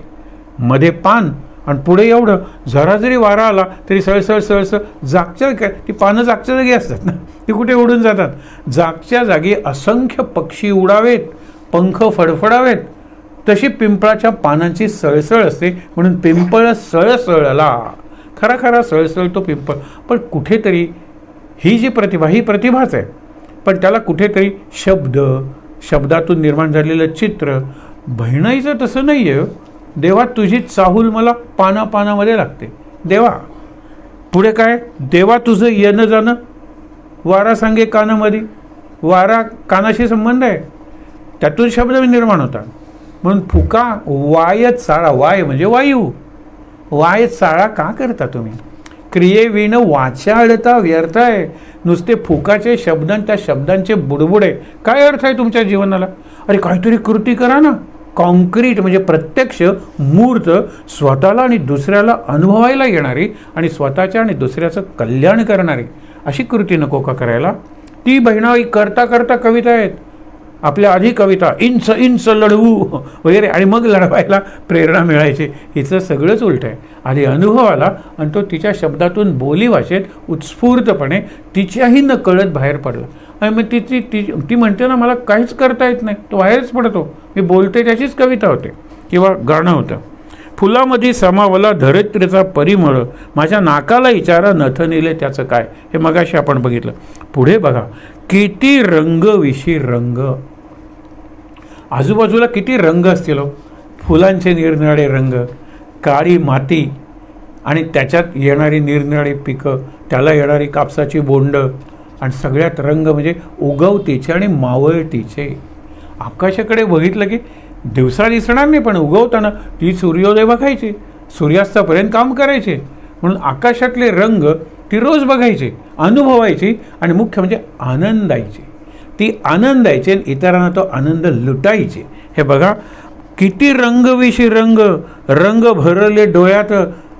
मध्ये पान, आणि पुढे एवढं, जरा जरी वारा आला तरी सळसळ सळसळ, जागच्या ती पानं जागच्या जागी असतात ना, ती कुठे उडून जातात. जागच्या जागी असंख्य पक्षी उडावेत, पंख फडफडावेत, तशी पिंपळाच्या पानांची सळसळ असते. म्हणून पिंपळ सळसळला, खरा खरा सळसळतो पिंपळ. पण कुठेतरी ही जी प्रतिभा, ही प्रतिभाच आहे, पण त्याला कुठेतरी शब्द, शब्दातून निर्माण झालेलं चित्र. बहिणाईचं तसं नाही आहे. देवा तुझी चाहूल मला पानापानामध्ये लागते. देवा पुढे काय, देवा तुझं येणं जाणं वारा सांगे कानामध्ये, वारा कानाशी संबंध आहे, त्यातून शब्द निर्माण होतात. म्हणून फुका वाय चाळा, वाय म्हणजे वायू, वाय चाळा का करता तुम्ही, क्रियेविण वाचाळता व्यर्थ आहे. नुसते फुकाचे शब्द, त्या शब्दांचे बुडबुडे, काय अर्थ आहे तुमच्या जीवनाला. अरे काहीतरी कृती करा ना, कॉन्क्रीट म्हणजे प्रत्यक्ष मूर्त, स्वतःला आणि दुसऱ्याला अनुभवायला येणारी आणि स्वतःच्या आणि दुसऱ्याचं कल्याण करणारी अशी कृती नको का करायला. ती बहिणाई करता करता कविता आहेत. आपल्या आधी कविता इंच इंच लढवू वगैरे, आणि मग लढवायला प्रेरणा मिळायची. हिचं सगळंच उलट आहे. आधी अनुभव आला आणि तो तिच्या शब्दातून बोली भाषेत उत्स्फूर्तपणे तिच्याही नकळत बाहेर पडला. आणि मग ती म्हणते ना, मला काहीच करता येत नाही, तो बाहेरच पडतो. मी बोलते त्याचीच कविता होते किंवा गाणं होतं. फुलामध्ये समावला धरित्रीचा परिमळ, माझ्या नाकाला इचारा नथ नेले त्याचं काय. हे मगाशी आपण बघितलं. पुढे बघा, किती रंगविषयी रंग, आजूबाजूला किती रंग असतील. फुलांचे निरनिराळे रंग, काळी माती आणि त्याच्यात येणारी निरनिराळी पिकं, त्याला येणारी कापसाची बोंड, आणि सगळ्यात रंग म्हणजे उगवतीचे आणि मावळतीचे. आकाशाकडे बघितलं की दिवसा दिसणार नाही, पण उगवताना ती सूर्योदय बघायची, सूर्यास्तापर्यंत काम करायचे. म्हणून आकाशातले रंग ती रोज बघायची, अनुभवायची, आणि मुख्य म्हणजे आनंदायची. ती आनंदायची आणि इतरांना तो आनंद लुटायची. हे बघा, किती रंगविषयी रंग, रंग भरले डोळ्यात.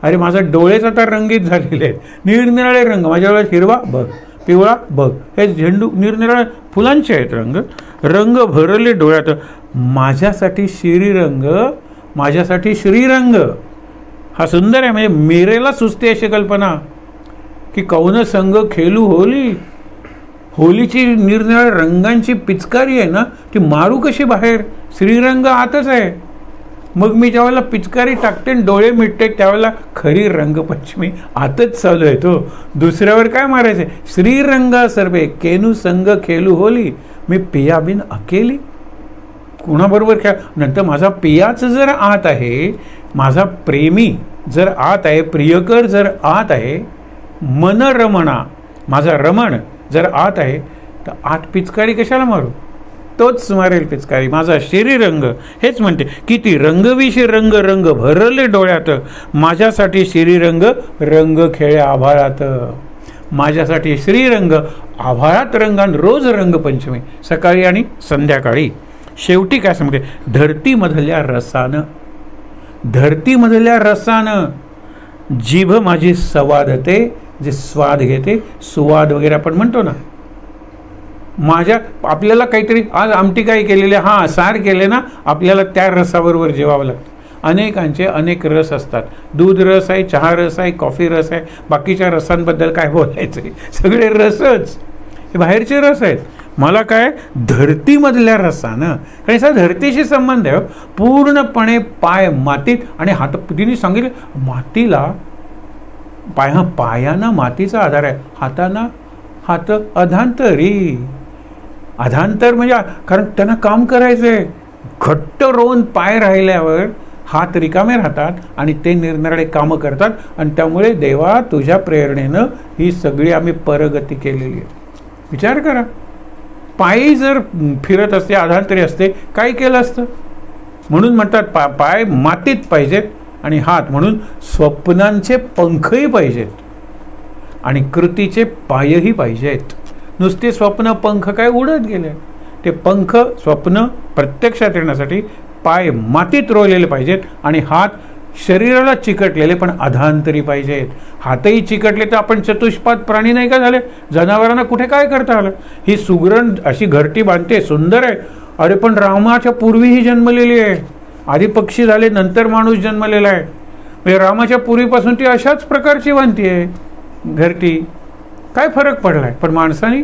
अरे माझा डोळेच आता रंगीत झालेले आहेत, निरनिराळे रंग. माझ्या डोळ्यात हिरवा बघ, पिवळा बघ, हे झेंडू निरनिराळे फुलांचे आहेत रंग. रंग भरले डोळ्यात, माझ्यासाठी श्रीरंग, माझ्यासाठी श्रीरंग. हा सुंदर आहे. म्हणजे मेरेला सुचते अशी कल्पना की कौन संग खेळू होली, होलीची निरनिराळ्या रंगांची पिचकारी आहे ना, ती मारू कशी बाहेर, श्रीरंग आतच आहे. मग मी ज्यावेळेला पिचकारी टाकते आणि डोळे मिटते त्यावेळेला खरी रंगपंचमी आतच चालू आहे. तो दुसऱ्यावर काय मारायचं, श्रीरंग सर्वे केनू संग खेळू होली, मी पिया बिन अकेली, कुणाबरोबर खेळ. नंतर माझा पियाच जर आत आहे, माझा प्रेमी जर आत आहे, प्रियकर जर आत आहे, मन रमणा माझा रमण जर आत आहे, तर आत पिचकारी कशाला मारू, तोच मारेल पिचकारी. माझा श्रीरंग हेच म्हणते, किती रंगविषयी रंग, रंग भरले डोळ्यात, माझ्यासाठी श्रीरंग रंग खेळे आभाळात. माझ्यासाठी श्रीरंग आभाळात रंगान, रोज रंगपंचमी सकाळी आणि संध्याकाळी. शेवटी काय सांगते, धरतीमधल्या रसानं, धरतीमधल्या रसानं. जीभ माझी संवादते, जे स्वाद घेते, सुवाद वगैरे आपण म्हणतो ना. माझ्या आपल्याला काहीतरी आज आमटी काय केलेली, हां सार केले ना, आपल्याला त्या रसाबरोबर जेवावं लागतं. अनेकांचे अनेक रस असतात. दूध रस आहे, चहा रस आहे, कॉफी रस आहे, बाकीच्या रसांबद्दल काय बोलायचं आहे, सगळे रसच हे बाहेरचे रस आहेत. मला काय धरतीमधल्या रसानं, कारण असा धरतीशी संबंध आहे. पूर्णपणे पाय मातीत आणि हात, तिने सांगितलं मातीला पायानं मातीचा आधार आहे, हाताना हात अधांतरी. अधांतर म्हणजे कारण त्यांना काम करायचं आहे. घट्ट रोवून पाय राहिल्यावर हात रिकामे राहतात आणि ते निरनिराळे कामं करतात. आणि त्यामुळे देवा तुझ्या प्रेरणेनं ही सगळी आम्ही परगती केलेली आहे. विचार करा, पायी जर फिरत असते, अधांतरी असते, काय केलं असतं. म्हणून म्हणतात पाय मातीत पाहिजेत आणि हात म्हणून स्वप्नांचे पंखही पाहिजेत आणि कृतीचे पायही पाहिजेत. नुसते स्वप्न पंख काय उडत गेले. ते पंख स्वप्न प्रत्यक्षात येण्यासाठी पाय मातीत रोवलेले पाहिजेत आणि हात शरीराला चिकटलेले पण अधांतरी पाहिजेत. हातही चिकटले तर आपण चतुष्पाद प्राणी नाही का झाले. जनावरांना कुठे काय करता आलं. ही सुगरण अशी घरटी बांधते, सुंदर आहे. अरे पण रामाच्या पूर्वी ही जन्मलेली आहे. आधी पक्षी झाले, नंतर माणूस जन्मलेला आहे. म्हणजे रामाच्या पूर्वीपासून ती अशाच प्रकारची बांधती आहे घरटी. काय फरक पडलाय. पण माणसाने,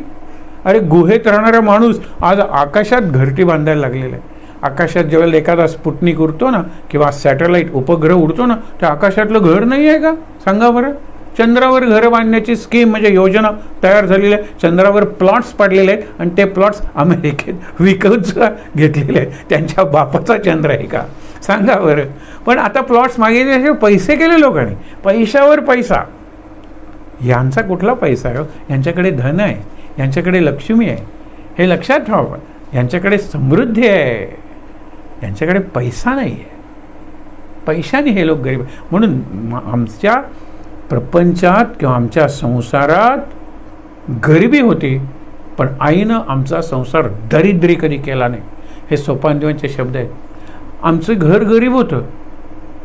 अरे गुहेत राहणारा माणूस आज आकाशात घरटी बांधायला लागलेला आहे. आकाशात जेव्हा एखादा स्पुटनिक उडतो ना किंवा सॅटेलाईट उपग्रह उडतो ना, तर आकाशातलं घर नाही आहे का सांगा बरं. चंद्रावर घरं बांधण्याची स्कीम म्हणजे योजना तयार झालेली आहे. चंद्रावर प्लॉट्स पडलेले आहेत आणि ते प्लॉट्स अमेरिकेत विकत घेतलेले आहेत. त्यांच्या बापाचा चंद्र आहे का सांगा बरं. पण आता प्लॉट्स मागे पैसे केले लोकांनी, पैशावर पैसा. यांचा कुठला पैसा आहे. यांच्याकडे धन आहे, यांच्याकडे लक्ष्मी आहे, हे लक्षात ठेवा. यांच्याकडे समृद्धी आहे, यांच्याकडे पैसा नाही आहे. पैशाने हे लोक गरीब. म्हणून आमच्या प्रपंचात किंवा आमच्या संसारात गरिबी होती, पण आईनं आमचा संसार दरिद्री कधी केला नाही. हे सोपानदेवांचे शब्द आहेत. आमचं घर गरीब होतं,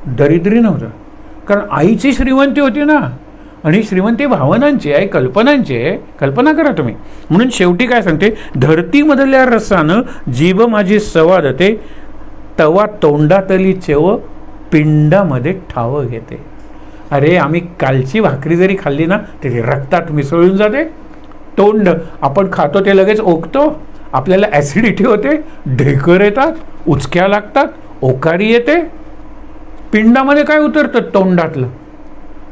दरिद्री नव्हतं. कारण आईची श्रीमंती होती ना, आणि श्रीमंती भावनांची आहे, कल्पनांची आहे. कल्पना करा तुम्ही. म्हणून शेवटी काय सांगते, धरतीमधल्या रसानं जीभ माझी संवादते, तवा तोंडातली चेव पिंडामध्ये ठाव घेते. अरे आम्ही कालची भाकरी जरी खाल्ली ना, ते रक्तात मिसळून जाते. तोंड आपण खातो ते लगेच ओकतो, आपल्याला ॲसिडिटी होते, ढेकर येतात, उचक्या लागतात, ओकारी येते. पिंडामध्ये काय उतरतं तोंडातलं.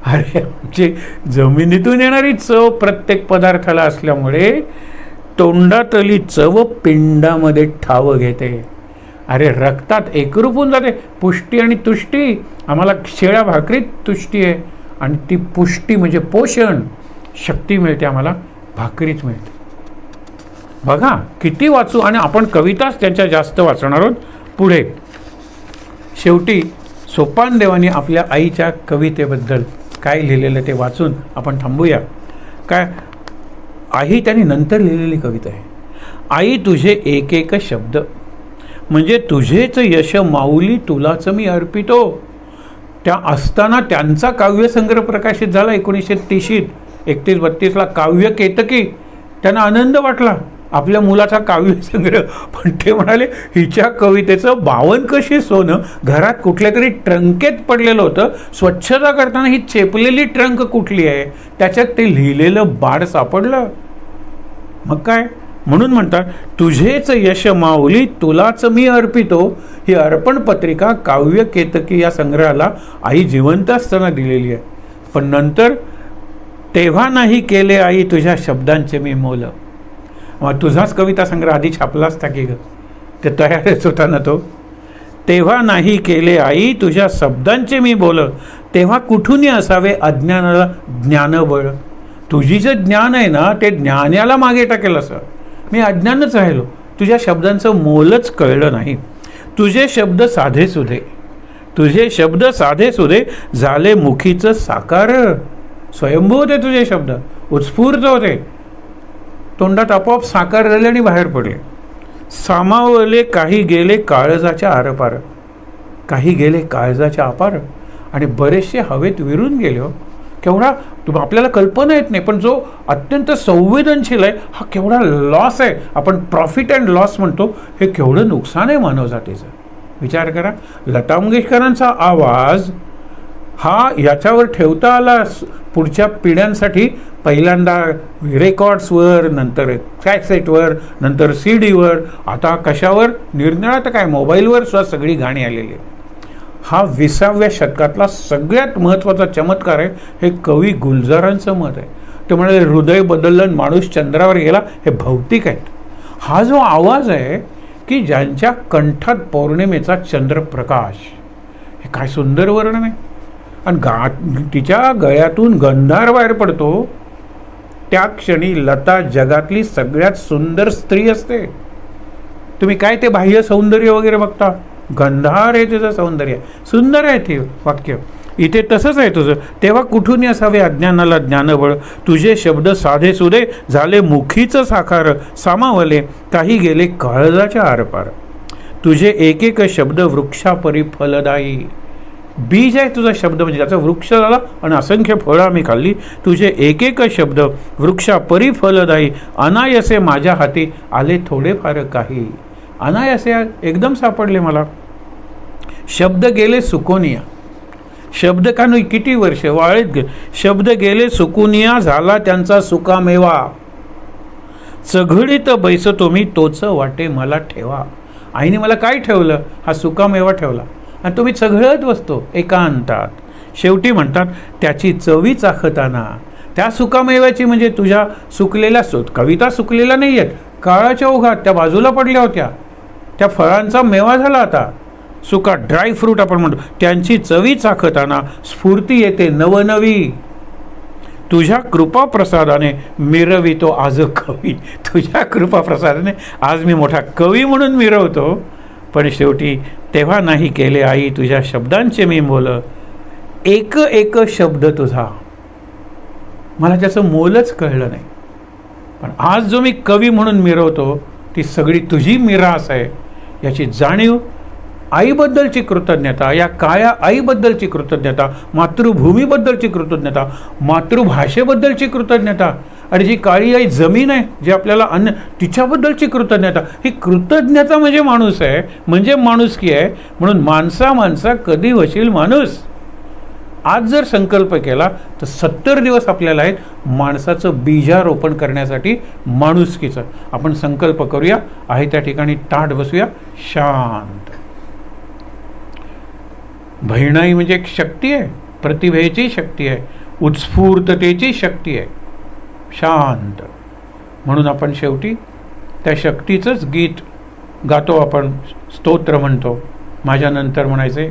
अरे आमची जमिनीतून येणारी चव प्रत्येक पदार्थाला असल्यामुळे तोंडातली चव पिंडामध्ये ठाव घेते. अरे रक्तात एकरूप होऊन जाते. पुष्टी आणि तुष्टी. आम्हाला शेळ्या भाकरीत तुष्टी आहे आणि ती पुष्टी म्हणजे पोषण, शक्ती मिळते आम्हाला भाकरीत मिळते. बघा किती वाचू. आणि आपण कविताच त्यांच्या जास्त वाचणार आहोत पुढे. शेवटी सोपानदेवानी आपल्या आईच्या कवितेबद्दल काय लिहिलेलं ते वाचून आपण थांबूया. काय आई त्यांनी नंतर लिहिलेली कविता आहे. आई तुझे एक एक शब्द म्हणजे तुझेच यश माऊली तुलाच मी अर्पितो. त्या असताना त्यांचा काव्यसंग्रह प्रकाशित झाला 1930. 31-32ला काव्य केतकी. त्यांना आनंद वाटला आपल्या मुलाचा काव्यसंग्रह. पण ते म्हणाले हिच्या कवितेचं 52 सोनं घरात कुठल्या तरी ट्रंकेत पडलेलं होतं. स्वच्छता करताना ही चेपलेली ट्रंक कुठली आहे, त्याच्यात ते लिहिलेलं बाळ सापडलं. मग काय. म्हणून म्हणतात तुझेच यश माऊली तुलाच मी अर्पितो. ही अर्पण पत्रिका काव्य केतकी या संग्रहाला आई जिवंत असताना दिलेली आहे. पण नंतर तेव्हा नाही केले आई तुझ्या शब्दांचे मी मोल. मग तुझाच कविता संग्रह आधी छापला असता की ग, ते तयारच होता ना तो. तेव्हा नाही केले आई तुझ्या शब्दांचे मी बोल, तेव्हा कुठूनही असावे अज्ञानाला ज्ञानबळ. तुझी जे ज्ञान आहे ना ते ज्ञानाला मागे टाकेल असं. मी अज्ञानच राहिलो, तुझ्या शब्दांचं मोलच कळलं नाही. तुझे शब्द साधे सुधे, तुझे शब्द साधे सुधे झाले मुखीचं साकार. स्वयंभू होते तुझे शब्द, उत्स्फूर्त होते, तोंडात आपोआप साकार झाले आणि बाहेर पडले. सामावले काही गेले काळजाच्या आरपार, काही गेले काळजाच्या आपार. आणि बरेचसे हवेत विरून गेले हो. केवढा आपल्याला कल्पना येत नाही, पण जो अत्यंत संवेदनशील आहे हा केवढा लॉस आहे. आपण प्रॉफिट अँड लॉस म्हणतो, हे केवढं नुकसान आहे मानवजातीचं. विचार करा, लता मंगेशकरांचा आवाज हा याच्यावर ठेवता आला पुढच्या पिढ्यांसाठी. पहिल्यांदा रेकॉर्ड्सवर, नंतर कॅसेटवर, नंतर CD वर, आता कशावर, निरनिळा तर काय मोबाईलवर सुद्धा सगळी गाणी आलेली आहेत. हा 20व्या शतकातला सगळ्यात महत्त्वाचा चमत्कार आहे. हे कवी गुलजारांचं मत आहे. ते म्हणाले हृदय बदललं, माणूस चंद्रावर गेला, हे भौतिक आहेत. हा जो आवाज आहे की ज्यांच्या कंठात पौर्णिमेचा चंद्रप्रकाश, हे काय सुंदर वर्णन आहे. आणि तिच्या गळ्यातून गंधार बाहेर पडतो, त्या क्षणी लता जगातली सगळ्यात सुंदर स्त्री असते. तुम्ही काय ते बाह्य सौंदर्य वगैरे बघता, गंधार आहे तिचं सौंदर्य, सुंदर आहे ते वाक्य. इथे तसंच आहे तुझं. तेव्हा कुठून असावे अज्ञानाला ज्ञानबळ, तुझे शब्द साधे सुधे झाले मुखीचं साकार, सामावले काही गेले काळजाच्या आरपार. तुझे एक एक शब्द वृक्षापरी फलदायी. बीज आहे तुझा शब्द, म्हणजे त्याचा वृक्ष झाला आणि असंख्य फळं आम्ही खाल्ली. तुझे एक एक शब्द वृक्षापरी फलदायी, अनायसे माझ्या हाती आले थोडेफार काही. अनायसे एकदम सापडले मला. शब्द गेले सुकोनिया, शब्द का नाही किती वर्ष वाळीत गेले. शब्द गेले सुकुनिया, झाला त्यांचा सुकामेवा. चघळीत बैसतो मी, तोच वाटे मला ठेवा. आईने मला काय ठेवलं, हा सुकामेवा ठेवला, आणि तुम्ही चघळत बसतो एकांतात. शेवटी म्हणतात त्याची चवी चाखताना, त्या सुकामेव्याची म्हणजे तुझ्या सुकलेल्या कविता सुकलेल्या नाही आहेत, काळाच्या ओघात त्या बाजूला पडल्या होत्या, त्या फळांचा मेवा झाला आता, सुका ड्राय फ्रूट आपण म्हणतो, त्यांची चवी चाखताना स्फूर्ती येते नवनवी. तुझ्या कृपाप्रसादाने मिरवितो आज कवी. तुझ्या कृपाप्रसादाने आज मी मोठा कवी म्हणून मिरवतो. पण शेवटी तेव्हा नाही केले आई तुझ्या शब्दांचे मी मोल. एक एक शब्द तुझा, मला त्याचं मोलच कळलं नाही. पण आज जो मी कवी म्हणून मिरवतो ती सगळी तुझी मिरास आहे, याची जाणीव. आईबद्दलची कृतज्ञता, या काळ्या आईबद्दलची कृतज्ञता, मातृभूमीबद्दलची कृतज्ञता, मातृभाषेबद्दलची कृतज्ञता, आणि जी काळी आई जमीन आहे जी आपल्याला अन्न, तिच्याबद्दलची कृतज्ञता. ही कृतज्ञता म्हणजे माणूस आहे, म्हणजे माणुसकी आहे. म्हणून माणसा कधी होशील माणूस. आज जर संकल्प केला तर 70 दिवस आपल्याला आहेत माणसाचं बीजारोपण करण्यासाठी, माणुसकीचं. आपण संकल्प करूया, आहे त्या ठिकाणी ताठ बसूया, शांत. बहिणाई म्हणजे एक शक्ती आहे, प्रतिभेची शक्ती आहे, उत्स्फूर्ततेची शक्ती आहे, शांत. म्हणून आपण शेवटी त्या शक्तीचंच गीत गातो, आपण स्तोत्र म्हणतो. माझ्यानंतर म्हणायचे,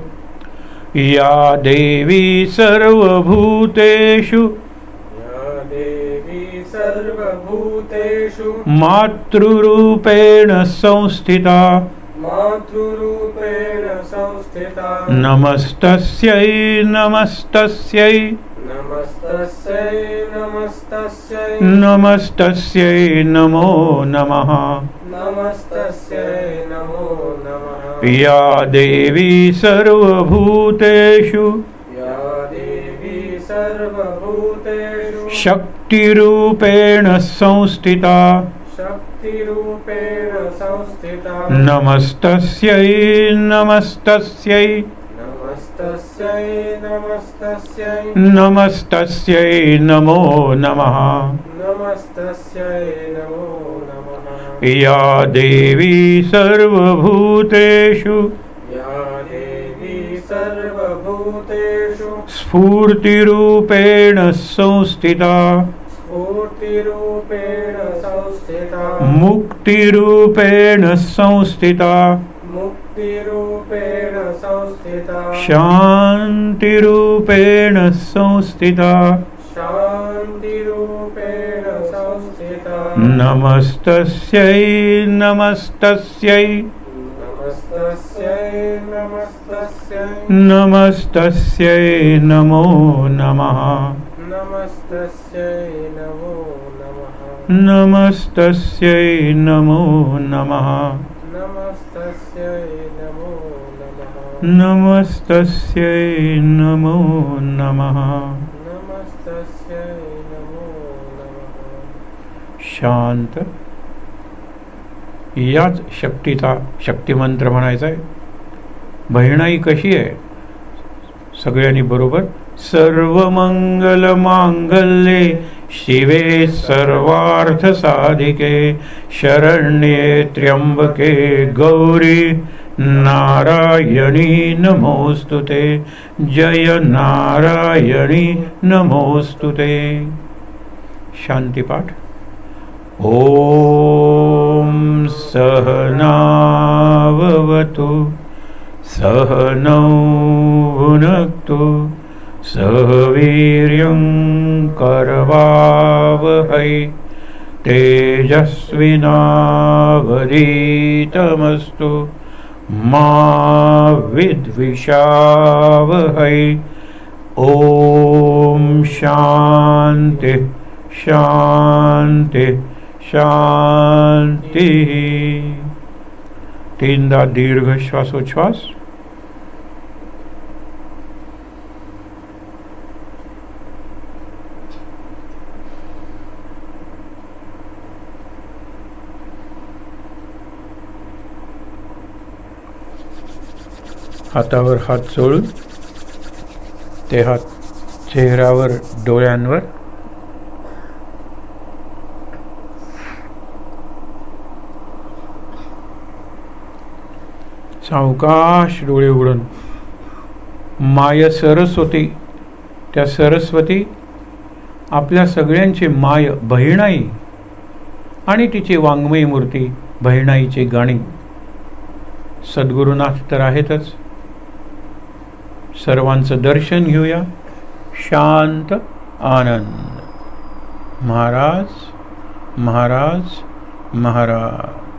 या देवी सर्वभूतेषु, या देवी सर्वभूतेषु मातृरूपेण संस्थिता, मातृरूपेण संस्थिता. नमस्तस्यै नमस्तस्यै, नमस्तस्यै नमस्तस्यै, नमस्तस्यै नमो नमः, नमस्तस्यै नमो नमः. या देवी सर्वभूतेषु, या देवी सर्वभूतेषु शक्तिरूपेण संस्थिता, शक्तिरूपेण संस्थिता. नमस्तस्यै नमस्तस्यै, नमस्तस्यै नमस्तस्यै, नमस्तस्यै नमो नमः, नमस्तस्यै नमो नमः. या देवी सर्वभूतेषु, या देवी सर्वभूतेषु स्फूर्तिरूपेण संस्थिता, स्फूर्तिरूपेण संस्थिता. मुक्तिरूपेण संस्थिता, मुक्तिरूपेण संस्थिता. शान्तिरूपेण संस्थिता, शान्तिरूपेण संस्थिता. नमस्तस्यै नमस्तस्यै, नमस्तस्यै नमस्तस्यै, नमस्तस्यै नमो नमः, नमस्तस्यै नमो नमः, नमस्तस्यै नमो नमः, नमस्तस्यै नमो नमः. नमस्तस्यै नमो नमः। नमस्तस्यै नमो नमः। शांत. याच शक्तीचा शक्तिमंत्र म्हणायचा आहे. बहिणाई कशी आहे? सगळ्यांनी बरोबर. सर्वमंगल मांगल्ये शिवे सर्वार्थ साधिके शरण्ये त्र्यंबके गौरी नारायणी नमोस्तुते। जय नारायणी नमोस्तुते। शांतिपाठ। ओम सहनाववतु सहनौ भुनक्तु सह वीर्यं करवावहै तेजस्विनावधीतमस्तु मा विद्विषावहै। ओम शांति शांति शांति। तीनदा दीर्घ श्वासोच्छ्वास। हातावर हात चोळून ते हात चेहऱ्यावर डोळ्यांवर. सावकाश डोळे उघडून माय सरस्वती, त्या सरस्वती आपल्या सगळ्यांची माय बहिणाई आणि तिची वाङ्मयी मूर्ती बहिणाईची गाणी. सद्गुरुनाथ तर आहेतच. सर्वांचं दर्शन घेऊया. शांत आनंद. महाराज महाराज महाराज.